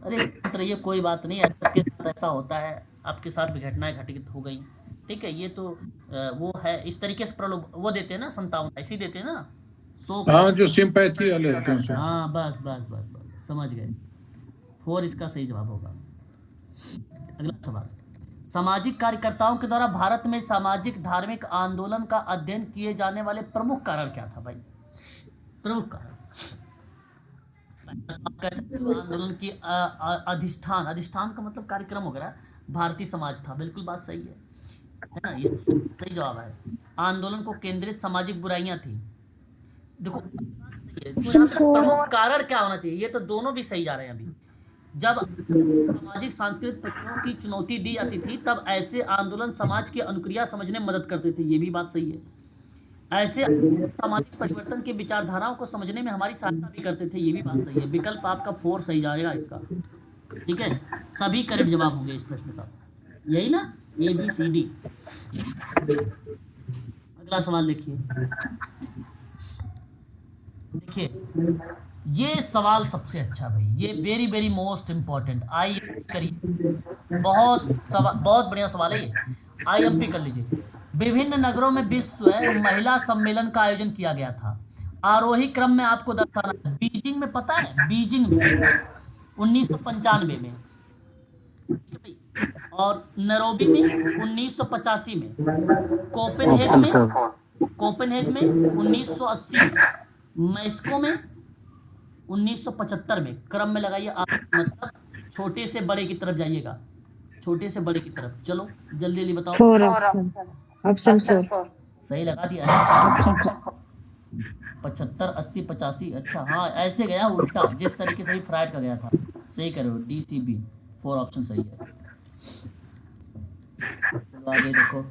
अरे शांत रहिए, कोई बात नहीं, आपके साथ ऐसा होता है, आपके साथ भी घटनाएं घटित हो गई, ठीक है। ये तो वो है, इस तरीके से प्रलोभ वो देते हैं ना, संतावन ऐसे देते हैं ना, सो हाँ, जो सिंपैथी वाले होते हैं उसमें। हाँ बस बस बस बस समझ गए। 4 इसका सही जवाब होगा। अगला सवाल, सामाजिक कार्यकर्ताओं के द्वारा भारत में सामाजिक धार्मिक आंदोलन का अध्ययन किए जाने वाले प्रमुख कारण क्या था भाई? प्रमुख कारण आप कह सकते हो आंदोलन की अधिष्ठान, अधिष्ठान का मतलब कार्यक्रम वगैरह, भारतीय समाज था, बिल्कुल बात सही है ना, इस सही जवाब है। आंदोलन को केंद्रित सामाजिक बुराइयां थी। देखो तो यहाँ पे प्रमुख कारण क्या होना चाहिए, ये तो दोनों भी सही जा रहे हैं अभी। जब सामाजिक सांस्कृतिक प्रश्नों की चुनौती दी जाती थी तब ऐसे आंदोलन समाज की अनुक्रिया समझने में मदद करते थे, ये भी बात सही है। ऐसे सामाजिक परिवर्तन की विचारधाराओं को समझने में हमारी सहायता भी करते थे, ये भी बात सही है। विकल्प आपका 4 सही जाएगा इसका, ठीक है। सभी करेक्ट जवाब होंगे इस प्रश्न का, यही ना, ABCD। अगला सवाल देखिए, देखिए ये सवाल सबसे अच्छा भाई, ये very very most important, IMP करिए, बहुत बढ़िया सवाल है ये, IMP कर लीजिए। विभिन्न नगरों में विश्व महिला सम्मेलन का आयोजन किया गया था, आरोही क्रम में आपको दर्शाना है। बीजिंग में, पता है बीजिंग में 1995 में, और नैरोबी में 1985 में, कोपेनहेग में 1980 में, मैस्को में 1975 में। क्रम में लगाइए आप, मतलब छोटे से बड़े की तरफ जाइएगा, छोटे से बड़े की तरफ। चलो जल्दी जल्दी बताओ। 4 ऑप्शन 4 सही लगा दिया है। 75, 80, 85, अच्छा हाँ ऐसे गया उल्टा, जिस तरीके से फ्राइड का गया था, सही कर रहे हो। DCB 4 ऑप्शन सही है। चलो आगे देखो,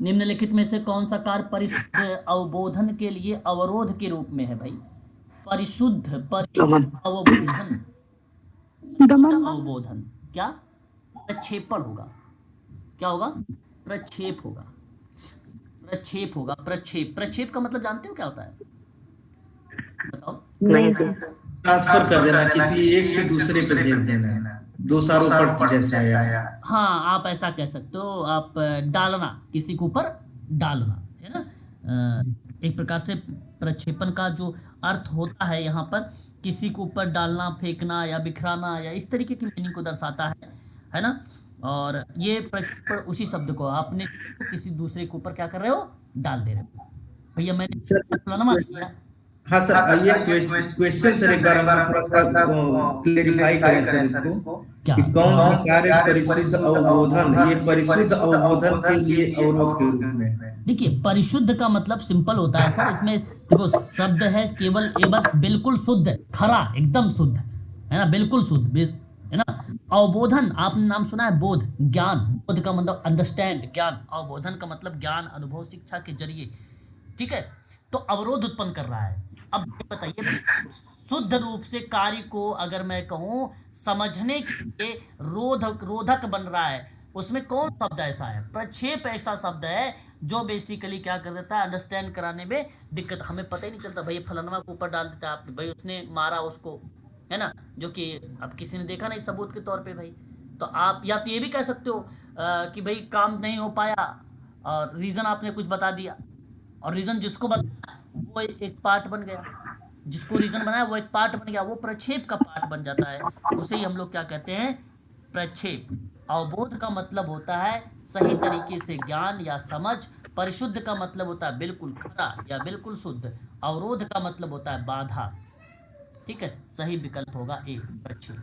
निम्नलिखित में से कौन सा कार्य परिशुद्ध अवबोधन के लिए अवरोध के रूप में है भाई? परिशुद्ध अवबोधन, अवबोधन क्या? प्रक्षेपण होगा, क्या होगा? प्रक्षेप होगा, प्रक्षेप होगा, प्रक्षेप का मतलब जानते हो क्या होता है? बताओ। नहीं ट्रांसफर कर देना, किसी एक से दूसरे पे भेज देना, दोषारोपण जैसे आया। हाँ आप ऐसा कह सकते हो, आप डालना, किसी के ऊपर डालना, है ना। एक प्रकार से प्रक्षेपण का जो अर्थ होता है यहाँ पर, किसी के ऊपर डालना, फेंकना या बिखराना, या इस तरीके की मीनिंग को दर्शाता है ना। और ये प्रक्षेपण उसी शब्द को आपने किसी दूसरे के ऊपर क्या कर रहे हो, डाल दे रहे हो। भैया मैंने किया। हाँ सर, ये क्वेश्चन सर एक बार हम थोड़ा सा क्लेरिफाई करें सर इसको, कि कौन सा कार्य परिशुद्ध अवबोधन, ये परिशुद्ध अवबोधन के लिए अवरोध के रूप में? देखिए परिशुद्ध का मतलब सिंपल होता है सर, इसमें देखो शब्द है केवल एवं, बिल्कुल शुद्ध, खरा, एकदम शुद्ध, है ना, बिल्कुल शुद्ध, है ना। अवबोधन आपने नाम सुना है, बोध, ज्ञान, बोध का मतलब अंडरस्टैंड, ज्ञान, अवबोधन का मतलब ज्ञान, अनुभव, शिक्षा के जरिए, ठीक है। तो अवरोध उत्पन्न कर रहा है। अब बताइए शुद्ध रूप से कार्य को अगर मैं कहूं समझने के लिए रोधक बन रहा है, उसमें कौन शब्द ऐसा है? प्रक्षेप ऐसा शब्द है जो बेसिकली क्या कर देता है, अंडरस्टैंड कराने में दिक्कत, हमें पता ही नहीं चलता भाई फलाना के ऊपर डाल देता है, भाई उसने मारा उसको, है ना, जो कि अब किसी ने देखा नहीं सबूत के तौर पे भाई। तो आप या तो ये भी कह सकते हो कि भाई काम नहीं हो पाया और रीज़न आपने कुछ बता दिया, और रीज़न जिसको बताया वो एक पार्ट बन गया, जिसको रीज़न बनाया वो एक पार्ट बन गया, वो प्रक्षेप का पार्ट बन जाता है, उसे ही हम लोग क्या कहते हैं, प्रक्षेप। अवबोध का मतलब होता है सही तरीके से ज्ञान या समझ, परिशुद्ध का मतलब होता है बिल्कुल खरा या बिल्कुल शुद्ध, अवरोध का मतलब होता है बाधा, ठीक है। सही विकल्प होगा A, प्रक्षेप।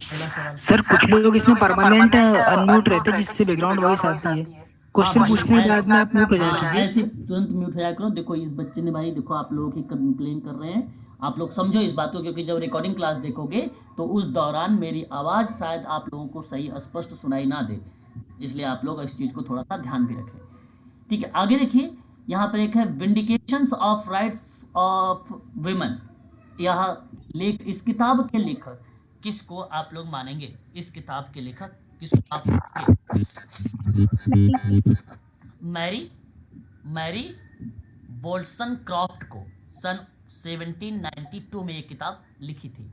सर कुछ लोग इसमें परमानेंट अनम्यूट रहते हैं जिससे बैकग्राउंड वॉइस आती है, क्वेश्चन पूछने के बाद में आप म्यूट हो जाएंगे। ऐसे तुरंत म्यूट हो जाया करो। देखो इस बच्चे ने भाई, देखो आप लोगों की कंप्लेन कर रहे हैं, आप लोग समझो इस बात को, क्योंकि जब रिकॉर्डिंग क्लास देखोगे तो उस दौरान मेरी आवाज़ शायद आप लोगों को सही स्पष्ट सुनाई ना दे, इसलिए आप लोग इस चीज़ को थोड़ा सा ध्यान भी रखें, ठीक है। आगे देखिए यहाँ पर एक है विंडिकेशंस ऑफ राइट्स ऑफ वुमेन। यह लेख, इस किताब के लेखक किसको आप लोग मानेंगे? इस किताब के लेखक किसको आप मानेंगे? मैरी वॉल्सन क्रॉफ्ट को सन 1792 में ये किताब लिखी थी।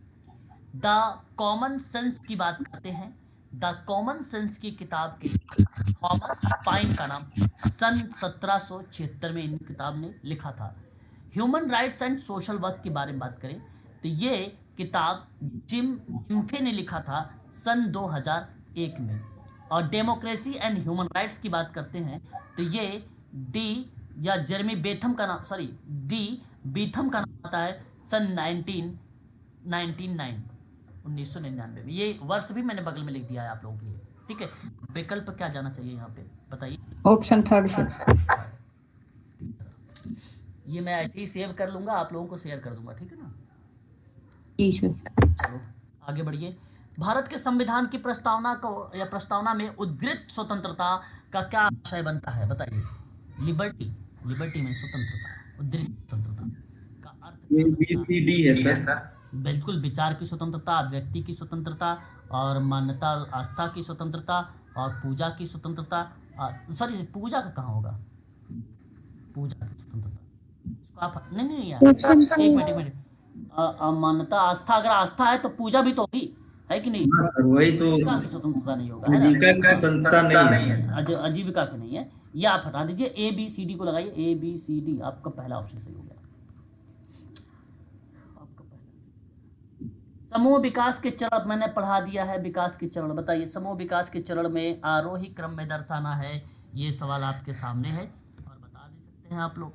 द कॉमन सेंस की बात करते हैं। द कॉमन सेंस की किताब के थॉमस पाइन का नाम सन 1776 में इन किताब ने लिखा था। Human rights and social work के बारे में बात करें तो ये किताब जिम इम्फे ने लिखा था सन 2001 में। और डेमोक्रेसी एंड ह्यूमन राइट्स की बात करते हैं तो ये डी बीथम का नाम आता है सन 1999 में। ये वर्ष भी मैंने बगल में लिख दिया है आप लोगों के लिए, ठीक है। विकल्प क्या जाना चाहिए यहाँ पे बताइए। Option third sir. ये मैं ऐसे ही सेव कर लूंगा, आप लोगों को शेयर कर दूंगा, ठीक है ना। जी सर। चलो आगे बढ़िए। भारत के संविधान की प्रस्तावना में उद्घृत स्वतंत्रता का क्या आशय बनता है बताइए। लिबर्टी में स्वतंत्रता, उद्घृत स्वतंत्रता का अर्थ ये BCD है सर। बिल्कुल, विचार की स्वतंत्रता, व्यक्ति की स्वतंत्रता और मान्यता आस्था की स्वतंत्रता और पूजा की स्वतंत्रता। सॉरी, पूजा का कहाँ होगा, पूजा की स्वतंत्रता इसको आप नहीं यार, एक मिनट मान्यता आस्था, अगर आस्था है तो पूजा भी तो होगी, है कि नहीं। वही तो, आजीविका की स्वतंत्रता नहीं होगा, आजीविका की स्वतंत्रता नहीं है, आजीविका की नहीं है। या आप हटा दीजिए, ABCD को लगाइए, ABCD आपका पहला ऑप्शन सही हो गया। आपका पहला समूह विकास के चरण मैंने पढ़ा दिया है। विकास के चरण बताइए, समूह विकास के चरण में आरोही क्रम में दर्शाना है। ये सवाल आपके सामने है और बता दे सकते हैं आप लोग।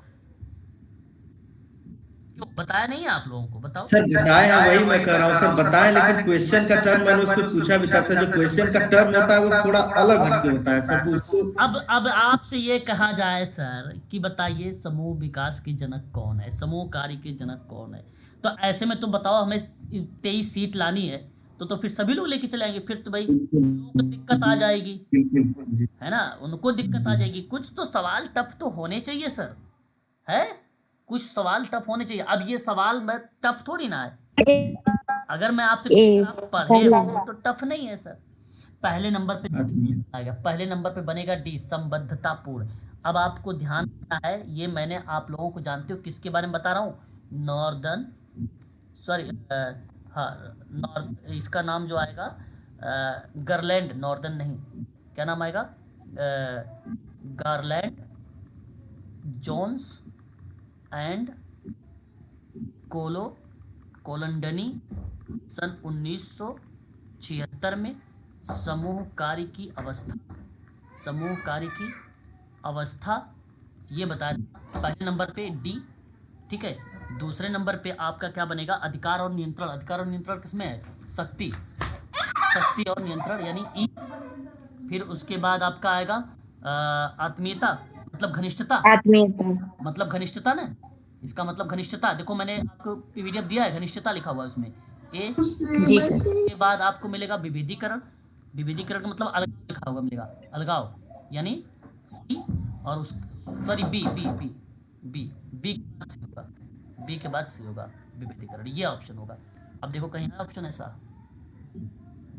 क्यों बताया नहीं है आप लोगों को, बताओ सर। बताए हैं, वही मैं कह रहा हूँ सर, बताए, लेकिन क्वेश्चन का टर्म मैंने उसको पूछा भी था सर। जो क्वेश्चन का टर्म होता है वो थोड़ा अलग हटके होता है सर, उसको अब आपसे ये कहा जाए सर कि बताइए समूह विकास के जनक कौन है, समूह कार्य के जनक कौन है, तो ऐसे में तो बताओ हमें 23 सीट लानी है तो फिर सभी लोग लेके चले आएंगे, फिर तो भाई उनको दिक्कत आ जाएगी, है ना, उनको दिक्कत आ जाएगी। कुछ तो सवाल टफ तो होने चाहिए सर, है कुछ सवाल टफ होने चाहिए। अब ये सवाल में टफ थोड़ी ना है, अगर मैं आपसे आप पढ़े हो तो टफ नहीं है सर। पहले नंबर पे आएगा, पहले नंबर पे बनेगा डी, संबद्धतापूर्ण। अब आपको ध्यान देना है, ये मैंने आप लोगों को जानते हो किसके बारे में बता रहा हूँ, नॉर्दर्न, सॉरी इसका नाम जो आएगा गारलैंड, नॉर्दर्न नहीं, क्या नाम आएगा, गारलैंड, जोन्स एंड कोलंडनी सन 1976 में समूह कार्य की अवस्था ये बताया। पहले नंबर पे डी, ठीक है। दूसरे नंबर पे आपका क्या बनेगा, अधिकार और नियंत्रण। अधिकार और नियंत्रण किसमें है, शक्ति और नियंत्रण यानी ई। फिर उसके बाद आपका आएगा आत्मीयता, मतलब घनिष्ठता, मतलब घनिष्ठता ना, इसका मतलब घनिष्ठता। देखो मैंने आपको PDF दिया है, घनिष्ठता लिखा हुआ है उसमें, ए जी सर। उसके बाद आपको मिलेगा विभेदीकरण का मतलब अलग लिखा हुआ मिलेगा, अलगाव यानी सी, और उस सॉरी बी के बाद सी होगा विभेदीकरण, ये ऑप्शन होगा। अब देखो कहीं है ऑप्शन ऐसा,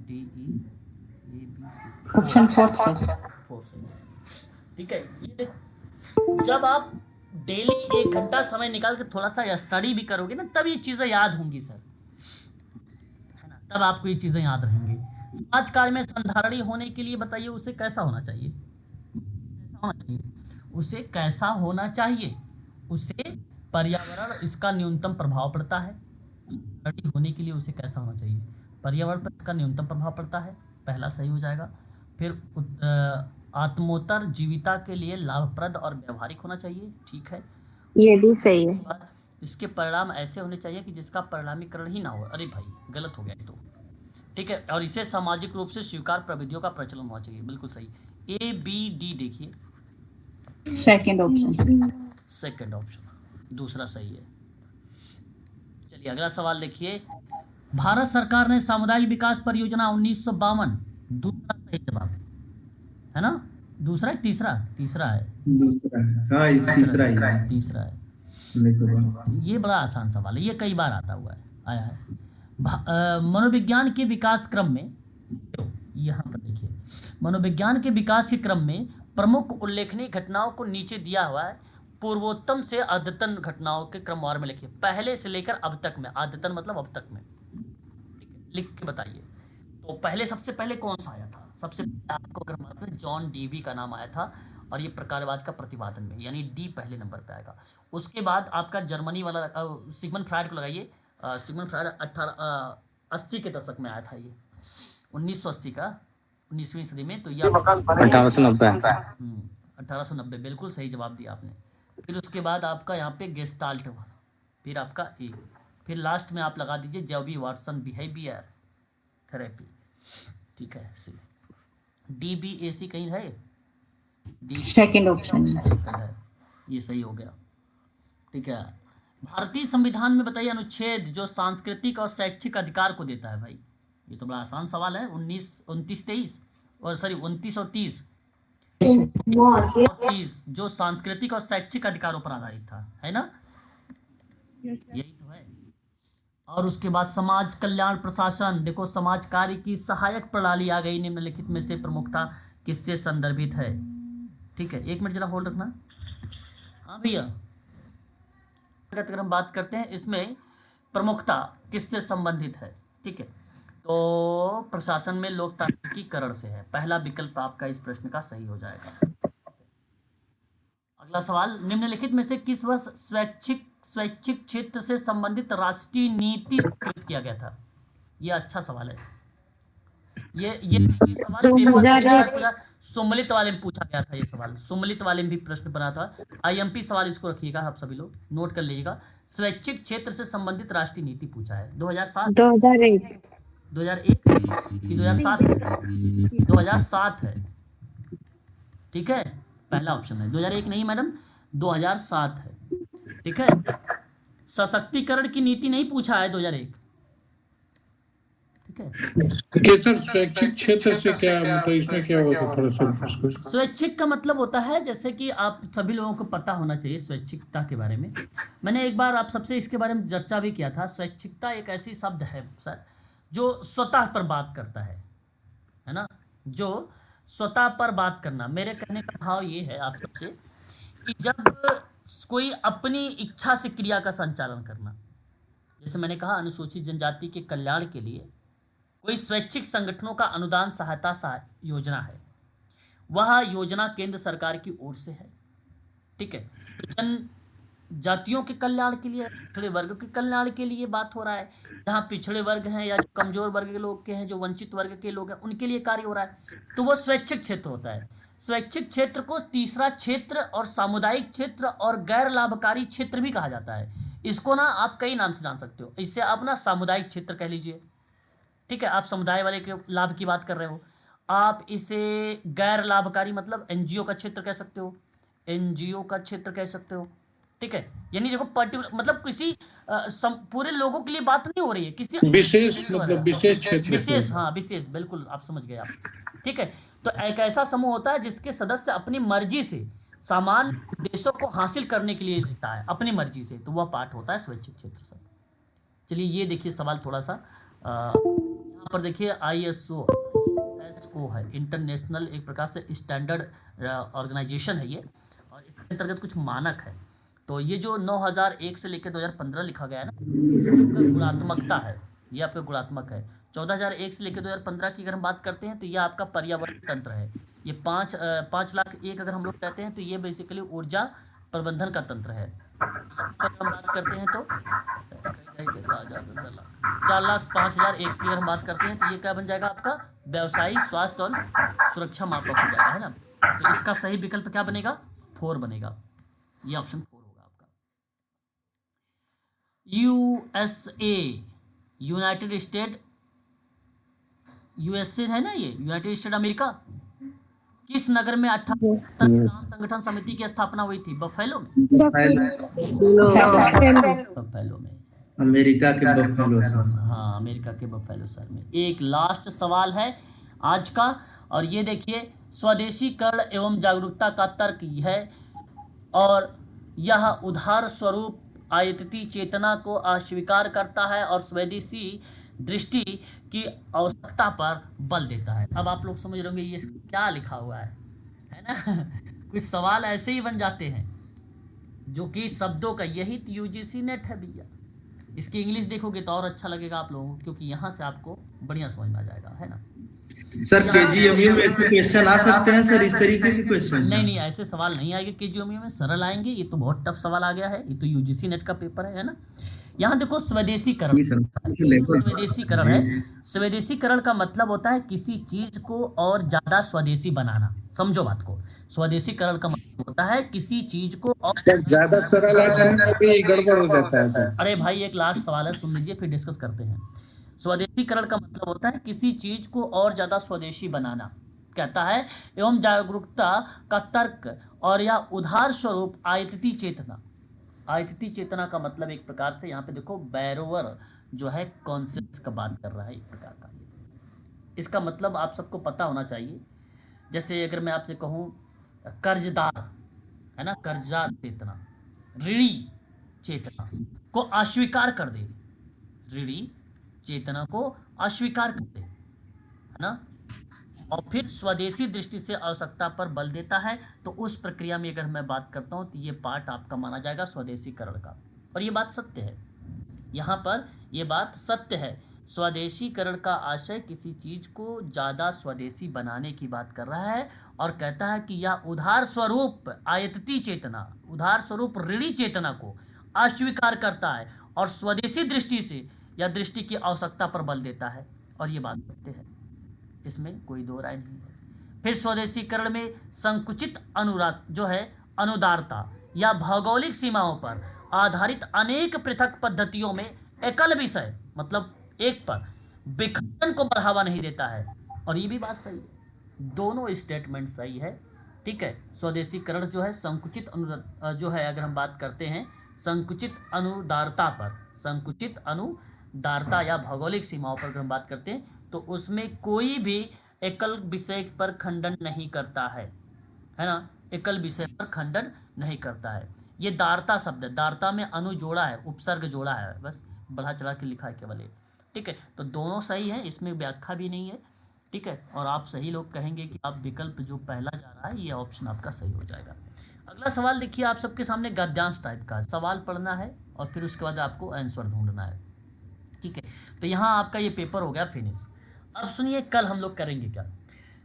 D E A B C, option fourth sir. ठीक है। ये देखो, जब आप डेली 1 घंटा समय निकाल के थोड़ा सा स्टडी भी करोगे ना, तब ये चीज़ें याद होंगी सर, है ना, तब आपको ये चीज़ें याद रहेंगी। समाज कार्य में संधारणीय होने के लिए बताइए उसे कैसा होना चाहिए, उसे कैसा होना चाहिए, उसे पर्यावरण इसका न्यूनतम प्रभाव पड़ता है। संधारणीय होने के लिए उसे कैसा होना चाहिए, पर्यावरण पर इसका न्यूनतम प्रभाव पड़ता है, पहला सही हो जाएगा। फिर आत्मोत्तर जीविता के लिए लाभप्रद और व्यवहारिक होना चाहिए, ठीक है, ये भी सही है। इसके परिणाम ऐसे होने चाहिए कि जिसका परिणामीकरण ही ना हो। अरे भाई गलत हो गया ये तो, ठीक है। और इसे सामाजिक रूप से स्वीकार प्रविधियों का प्रचलन होना चाहिए, बिल्कुल सही। ABD देखिए, सेकंड ऑप्शन दूसरा सही है। चलिए अगला सवाल देखिए। भारत सरकार ने सामुदायिक विकास परियोजना 1952, दूसरा सही जवाब है ना, दूसरा है तीसरा है, दूसरा है, हाँ तीसरा है। ये बड़ा आसान सवाल है, ये कई बार आता हुआ है, आया है। मनोविज्ञान के विकास क्रम में, यहाँ पर देखिए, मनोविज्ञान के विकास के क्रम में प्रमुख उल्लेखनीय घटनाओं को नीचे दिया हुआ है, पूर्वोत्तम से अद्यतन घटनाओं के क्रमवार में लिखिए, पहले से लेकर अब तक में, अद्यतन मतलब अब तक में, ठीक है, लिख के बताइए। तो पहले सबसे पहले कौन सा आया था? सबसे पहले आपको अगर मालूम है जॉन डीवी का नाम आया था, और ये प्रकारवाद का प्रतिपादन में, यानी डी पहले नंबर पे आएगा। उसके बाद आपका जर्मनी वाला सिगमंड फ्रायड को लगाइए। सिगमंड फ्रायड 1880 के दशक में आया था ये, 1980 का, 19वीं सदी में। तो यह 1890। 1890, बिल्कुल सही जवाब दिया आपने। फिर उसके बाद आपका यहाँ पे गेस्टाल्ट वाला, फिर आपका ए, फिर लास्ट में आप लगा दीजिए जेबी वाटसन बिहेवियर थेरेपी, ठीक है। सी डी बी ए सी कहीं है? डी सेकंड ऑप्शन है, ये सही हो गया, ठीक है। भारतीय संविधान में बताइए अनुच्छेद जो सांस्कृतिक और शैक्षिक अधिकार को देता है। भाई ये तो बड़ा आसान सवाल है। 29 और 30 जो सांस्कृतिक और शैक्षिक अधिकारों पर आधारित था, है ना? यही तो है। और उसके बाद समाज कल्याण प्रशासन, देखो समाज कार्य की सहायक प्रणाली आ गई, निम्नलिखित में से प्रमुखता किससे संदर्भित है? ठीक है, 1 मिनट जरा होल्ड रखना। हाँ भैया, अगर हम बात करते हैं इसमें प्रमुखता किससे संबंधित है, ठीक है, तो प्रशासन में लोकतांत्रिकीकरण से है। पहला विकल्प आपका इस प्रश्न का सही हो जाएगा। अगला सवाल, निम्नलिखित में से किस वर्ष स्वैच्छिक क्षेत्र से संबंधित राष्ट्रीय नीति स्वीकृत किया गया था? ये अच्छा सवाल है। ये सवाल पेपर सुमलित वाले में पूछा गया था। ये सवाल सुमलित वाले में भी प्रश्न बना था। आईएमपी सवाल इसको रखिएगा, आप सभी लोग नोट कर लीजिएगा। स्वैच्छिक क्षेत्र से संबंधित राष्ट्रीय नीति पूछा है। 2007 2001 2001 कि 2007 है? 2007 है, ठीक है, पहला ऑप्शन है। 2001 नहीं मैडम, 2007 है, ठीक है। सशक्तिकरण की नीति नहीं पूछा है 2001, ठीक है। ये सर स्वैच्छिक क्षेत्र से क्या मतलब इसमें क्या होता है? थोड़ा सा स्वैच्छिक का मतलब होता है, जैसे कि आप सभी लोगों को पता होना चाहिए स्वैच्छिकता के बारे में। मैंने एक बार आप सबसे इसके बारे में चर्चा भी किया था। स्वैच्छिकता एक ऐसी शब्द है सर जो स्वतः पर बात करता है ना, जो स्वतः पर बात करना। मेरे कहने का भाव ये है आप सबसे कि जब कोई अपनी इच्छा से क्रिया का संचालन करना, जैसे मैंने कहा अनुसूचित जनजाति के कल्याण के लिए कोई स्वैच्छिक संगठनों का अनुदान सहायता योजना है, वह योजना केंद्र सरकार की ओर से है, ठीक है। तो जनजातियों के कल्याण के लिए, पिछड़े वर्ग के कल्याण के लिए बात हो रहा है। जहाँ पिछड़े वर्ग हैं या जो कमजोर वर्ग के लोग के हैं, जो वंचित वर्ग के लोग हैं, उनके लिए कार्य हो रहा है, तो वो स्वैच्छिक क्षेत्र होता है। स्वैच्छिक क्षेत्र को तीसरा क्षेत्र और सामुदायिक क्षेत्र और गैर लाभकारी क्षेत्र भी कहा जाता है। इसको ना आप कई नाम से जान सकते हो। इससे आप ना सामुदायिक क्षेत्र कह लीजिए, ठीक है, आप समुदाय वाले के लाभ की बात कर रहे हो। आप इसे गैर लाभकारी मतलब एनजीओ का क्षेत्र कह सकते हो, एनजीओ का क्षेत्र कह सकते हो, ठीक है। यानी देखो पर्टिकुलर मतलब किसी पूरे लोगों के लिए बात नहीं हो रही है, किसी विशेष मतलब विशेष क्षेत्र, विशेष, हाँ विशेष, बिल्कुल आप समझ गए आप, ठीक है। तो एक ऐसा समूह होता है जिसके सदस्य अपनी मर्जी से सामान्य उद्देश्यों को हासिल करने के लिए लेता है अपनी मर्जी से, तो वह पार्ट होता है स्वैच्छिक क्षेत्र से। चलिए ये देखिए सवाल थोड़ा सा यहाँ पर देखिए, ISO है, इंटरनेशनल एक प्रकार से स्टैंडर्ड ऑर्गेनाइजेशन है ये, और इसके अंतर्गत कुछ मानक है। तो ये जो 9001 से लेकर 2015 लिखा गया है ना, आपका गुणात्मकता है, ये आपका गुणात्मक है। 14001 से लेकर 2015 की अगर हम बात करते हैं तो ये आपका पर्यावरण तंत्र है। ये 5 लाख एक अगर हम लोग कहते हैं तो ये बेसिकली ऊर्जा प्रबंधन का तंत्र है। पर हम बात करते हैं तो 4,05,001 की अगर हम बात करते हैं तो ये क्या बन जाएगा आपका व्यवसायिक स्वास्थ्य और सुरक्षा मापक हो जाएगा, है ना। तो इसका सही विकल्प क्या बनेगा? 4 बनेगा, ये ऑप्शन 4 होगा आपका। USA यूनाइटेड स्टेट, यूएसए है ना, ये यूनाइटेड स्टेट अमेरिका, किस नगर में 18 संगठन समिति की स्थापना हुई थी? बफेलो में, बफेलो में, अमेरिका के बफेलो शहर। हाँ अमेरिका के बफेलो शहर में। एक लास्ट सवाल है आज का, और ये देखिए, स्वदेशीकरण एवं जागरूकता का तर्क है, और यह उदार स्वरूप आयतित चेतना को अस्वीकार करता है और स्वदेशी दृष्टि की आवश्यकता पर बल देता है। अब आप लोग समझ रहे होंगे ये क्या लिखा हुआ है ना। कुछ सवाल ऐसे ही बन जाते हैं, जो कि शब्दों का यही तो यूजीसी नेट है भैया। इसकी इंग्लिश देखोगे तो और अच्छा लगेगा आप लोगों को, क्योंकि यहाँ से आपको बढ़िया समझ में आ जाएगा, है ना। सर केजीएमयू में ऐसे क्वेश्चन आ सकते हैं सर, इस तरीके के क्वेश्चन? नहीं नहीं, ऐसे सवाल नहीं आएंगे केजीएमयू में, सरल आएंगे। ये तो बहुत टफ सवाल आ गया है, ये तो यूजीसी नेट का पेपर है ना। यहाँ देखो स्वदेशीकरण, स्वदेशीकरण है। स्वदेशीकरण का मतलब होता है किसी चीज को और ज्यादा स्वदेशी बनाना। समझो बात को, स्वदेशीकरण का मतलब होता है किसी चीज को और ज्यादा सरल आता है तभी गड़बड़ हो जाता है सर। अरे भाई एक लास्ट सवाल है, सुन लीजिए फिर डिस्कस करते हैं। स्वदेशीकरण का मतलब होता है किसी चीज को और ज्यादा स्वदेशी बनाना। कहता है एवं जागरूकता का तर्क और या उदार स्वरूप आयतित चेतना। आयतित चेतना का मतलब एक प्रकार से यहाँ पे देखो बैरोवर जो है कॉन्सेप्ट का बात कर रहा है, एक प्रकार का। इसका मतलब आप सबको पता होना चाहिए। जैसे अगर मैं आपसे कहूँ कर्जदार है ना, कर्जदार चेतना, ऋणी चेतना को अस्वीकार कर दे, ऋणी चेतना को अस्वीकार कर दे, है ना। और फिर स्वदेशी दृष्टि से आवश्यकता पर बल देता है। तो उस प्रक्रिया में अगर मैं बात करता हूं तो ये पार्ट आपका माना जाएगा स्वदेशीकरण का। और ये बात सत्य है, यहाँ पर ये बात सत्य है। स्वदेशीकरण का आशय किसी चीज को ज्यादा स्वदेशी बनाने की बात कर रहा है और कहता है कि यह उदार स्वरूप आयतित चेतना, उदार स्वरूप ऋणी चेतना को अस्वीकार करता है और स्वदेशी दृष्टि से या दृष्टि की आवश्यकता पर बल देता है। और ये बात सत्य है, इसमें कोई दो राय नहीं है। फिर स्वदेशीकरण में संकुचित अनुराग जो है अनुदारता या भौगोलिक सीमाओं पर आधारित अनेक पृथक पद्धतियों में एकल विषय मतलब एक पर विखंडन को बढ़ावा नहीं देता है। और ये भी बात सही है, दोनों स्टेटमेंट सही है, ठीक है। स्वदेशीकरण जो है संकुचित जो है अगर हम बात करते हैं संकुचित अनुदारता पर, संकुचित अनुदारता या भौगोलिक सीमाओं पर अगर हम बात करते हैं तो उसमें कोई भी एकल विषय पर खंडन नहीं करता है ना, एकल विषय पर खंडन नहीं करता है। ये दारता शब्द है, दारता में अनु जोड़ा है, उपसर्ग जोड़ा है, बस बढ़ा चढ़ा के लिखा है केवल, ठीक है। तो दोनों सही है, इसमें व्याख्या भी नहीं है, ठीक है। और आप सही लोग कहेंगे कि आप विकल्प जो पहला जा रहा है ये ऑप्शन आपका सही हो जाएगा। अगला सवाल देखिए, आप सबके सामने गद्यांश टाइप का सवाल पढ़ना है और फिर उसके बाद आपको आंसर ढूंढना है, ठीक है। तो यहाँ आपका ये पेपर हो गया फिनिश। अब सुनिए कल हम लोग करेंगे क्या।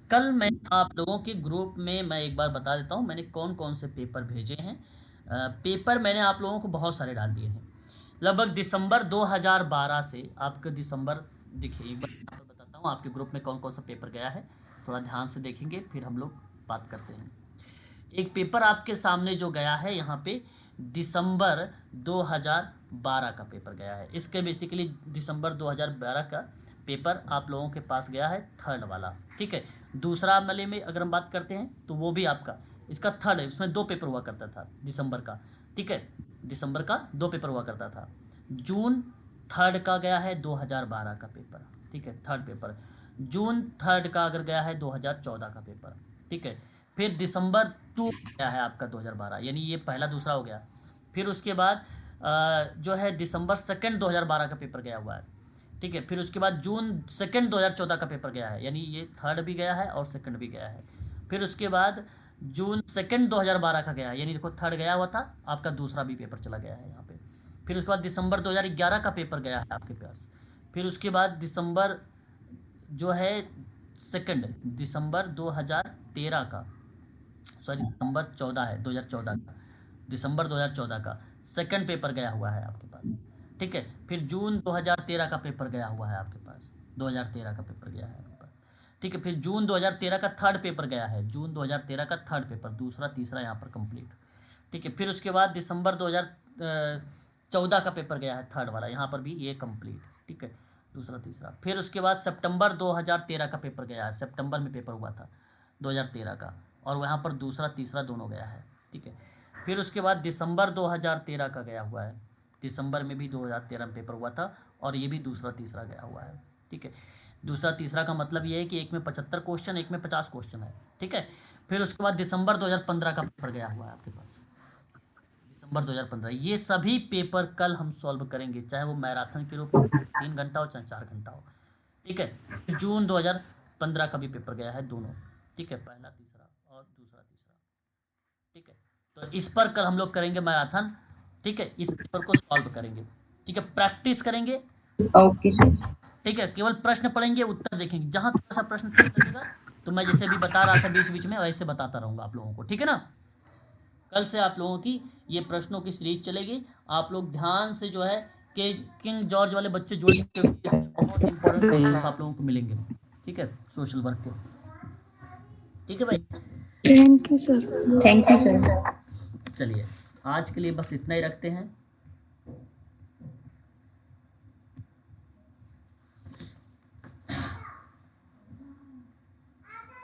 कल मैं आप लोगों के ग्रुप में मैं एक बार बता देता हूँ मैंने कौन कौन से पेपर भेजे हैं। पेपर मैंने आप लोगों को बहुत सारे डाल दिए हैं, लगभग दिसंबर 2012 से आपके दिसंबर, देखिए एक बार बताता हूँ आपके ग्रुप में कौन कौन सा पेपर गया है, थोड़ा ध्यान से देखेंगे फिर हम लोग बात करते हैं। एक पेपर आपके सामने जो गया है यहाँ पे दिसंबर 2012 का पेपर गया है। इसके बेसिकली दिसंबर 2012 का पेपर आप लोगों के पास गया है थर्ड वाला, ठीक है। दूसरा वाले में अगर हम बात करते हैं तो वो भी आपका इसका थर्ड है, उसमें 2 पेपर हुआ करता था दिसंबर का, ठीक है। दिसंबर का 2 पेपर हुआ करता था। जून थर्ड का गया है 2012 का पेपर, ठीक है, थर्ड पेपर। जून थर्ड का अगर गया है 2014 का पेपर, ठीक है। फिर दिसंबर 2 गया है आपका 2012, यानी ये पहला दूसरा हो गया। फिर उसके बाद जो है दिसंबर 2 2012 का पेपर गया हुआ है, ठीक है। फिर उसके बाद जून 2 2014 का पेपर गया है, यानी ये थर्ड भी गया है और सेकंड भी गया है। फिर उसके बाद जून 2 2012 का गया है, यानी देखो थर्ड गया हुआ था आपका, दूसरा भी पेपर चला गया है यहाँ पे। फिर उसके बाद दिसंबर 2011 का पेपर गया है आपके पास। फिर उसके बाद दिसंबर जो है दिसंबर 2013 का, सॉरी दिसंबर 14 है 2014 का, दिसंबर 2014 का सेकंड पेपर गया हुआ है आपके पास, ठीक है। फिर जून 2013 का पेपर गया हुआ है आपके पास, 2013 का पेपर गया है आपके पास, ठीक है। फिर जून 2013 का थर्ड पेपर गया है, जून 2013 का थर्ड पेपर, दूसरा तीसरा यहाँ पर कंप्लीट, ठीक है। फिर उसके बाद दिसंबर 2014 का पेपर गया है थर्ड वाला, यहाँ पर भी ये कंप्लीट, ठीक है, दूसरा तीसरा। फिर उसके बाद सितंबर 2013 का पेपर गया है, सितंबर में पेपर हुआ था 2013 का, और वहाँ पर दूसरा तीसरा दोनों गया है, ठीक है। फिर उसके बाद दिसंबर 2013 का गया हुआ है, दिसंबर में भी 2013 में पेपर हुआ था और ये भी दूसरा तीसरा गया हुआ है, ठीक है। दूसरा तीसरा का मतलब ये है कि एक में 75 क्वेश्चन, एक में 50 क्वेश्चन है, ठीक है। फिर उसके बाद दिसंबर 2015 का पेपर गया हुआ है आपके पास, दिसंबर 2015। ये सभी पेपर कल हम सॉल्व करेंगे, चाहे वो मैराथन के रूप में 3 घंटा हो चाहे 4 घंटा हो, ठीक है। जून 2015 का भी पेपर गया है दोनों, ठीक है, पहला तीसरा और दूसरा तीसरा, ठीक है। तो इस पर कल हम लोग करेंगे मैराथन, ठीक है, इस पेपर को सॉल्व करेंगे, ठीक है, प्रैक्टिस करेंगे, ओके सर। ठीक है, केवल प्रश्न पढ़ेंगे, उत्तर देखेंगे, जहां थोड़ा सा प्रश्न लगेगा तो मैं जैसे अभी बता रहा था बीच बीच में वैसे बताता रहूंगा आप लोगों को, ठीक है ना। कल से आप लोगों की ये प्रश्नों की सीरीज चलेगी, आप लोग ध्यान से जो है कि किंग जॉर्ज वाले बच्चे जो बहुत इंपॉर्टेंट क्वेश्चन आप लोगों को मिलेंगे, ठीक है, सोशल वर्क के, ठीक है भाई। Thank you sir. चलिए आज के लिए बस इतना ही रखते हैं।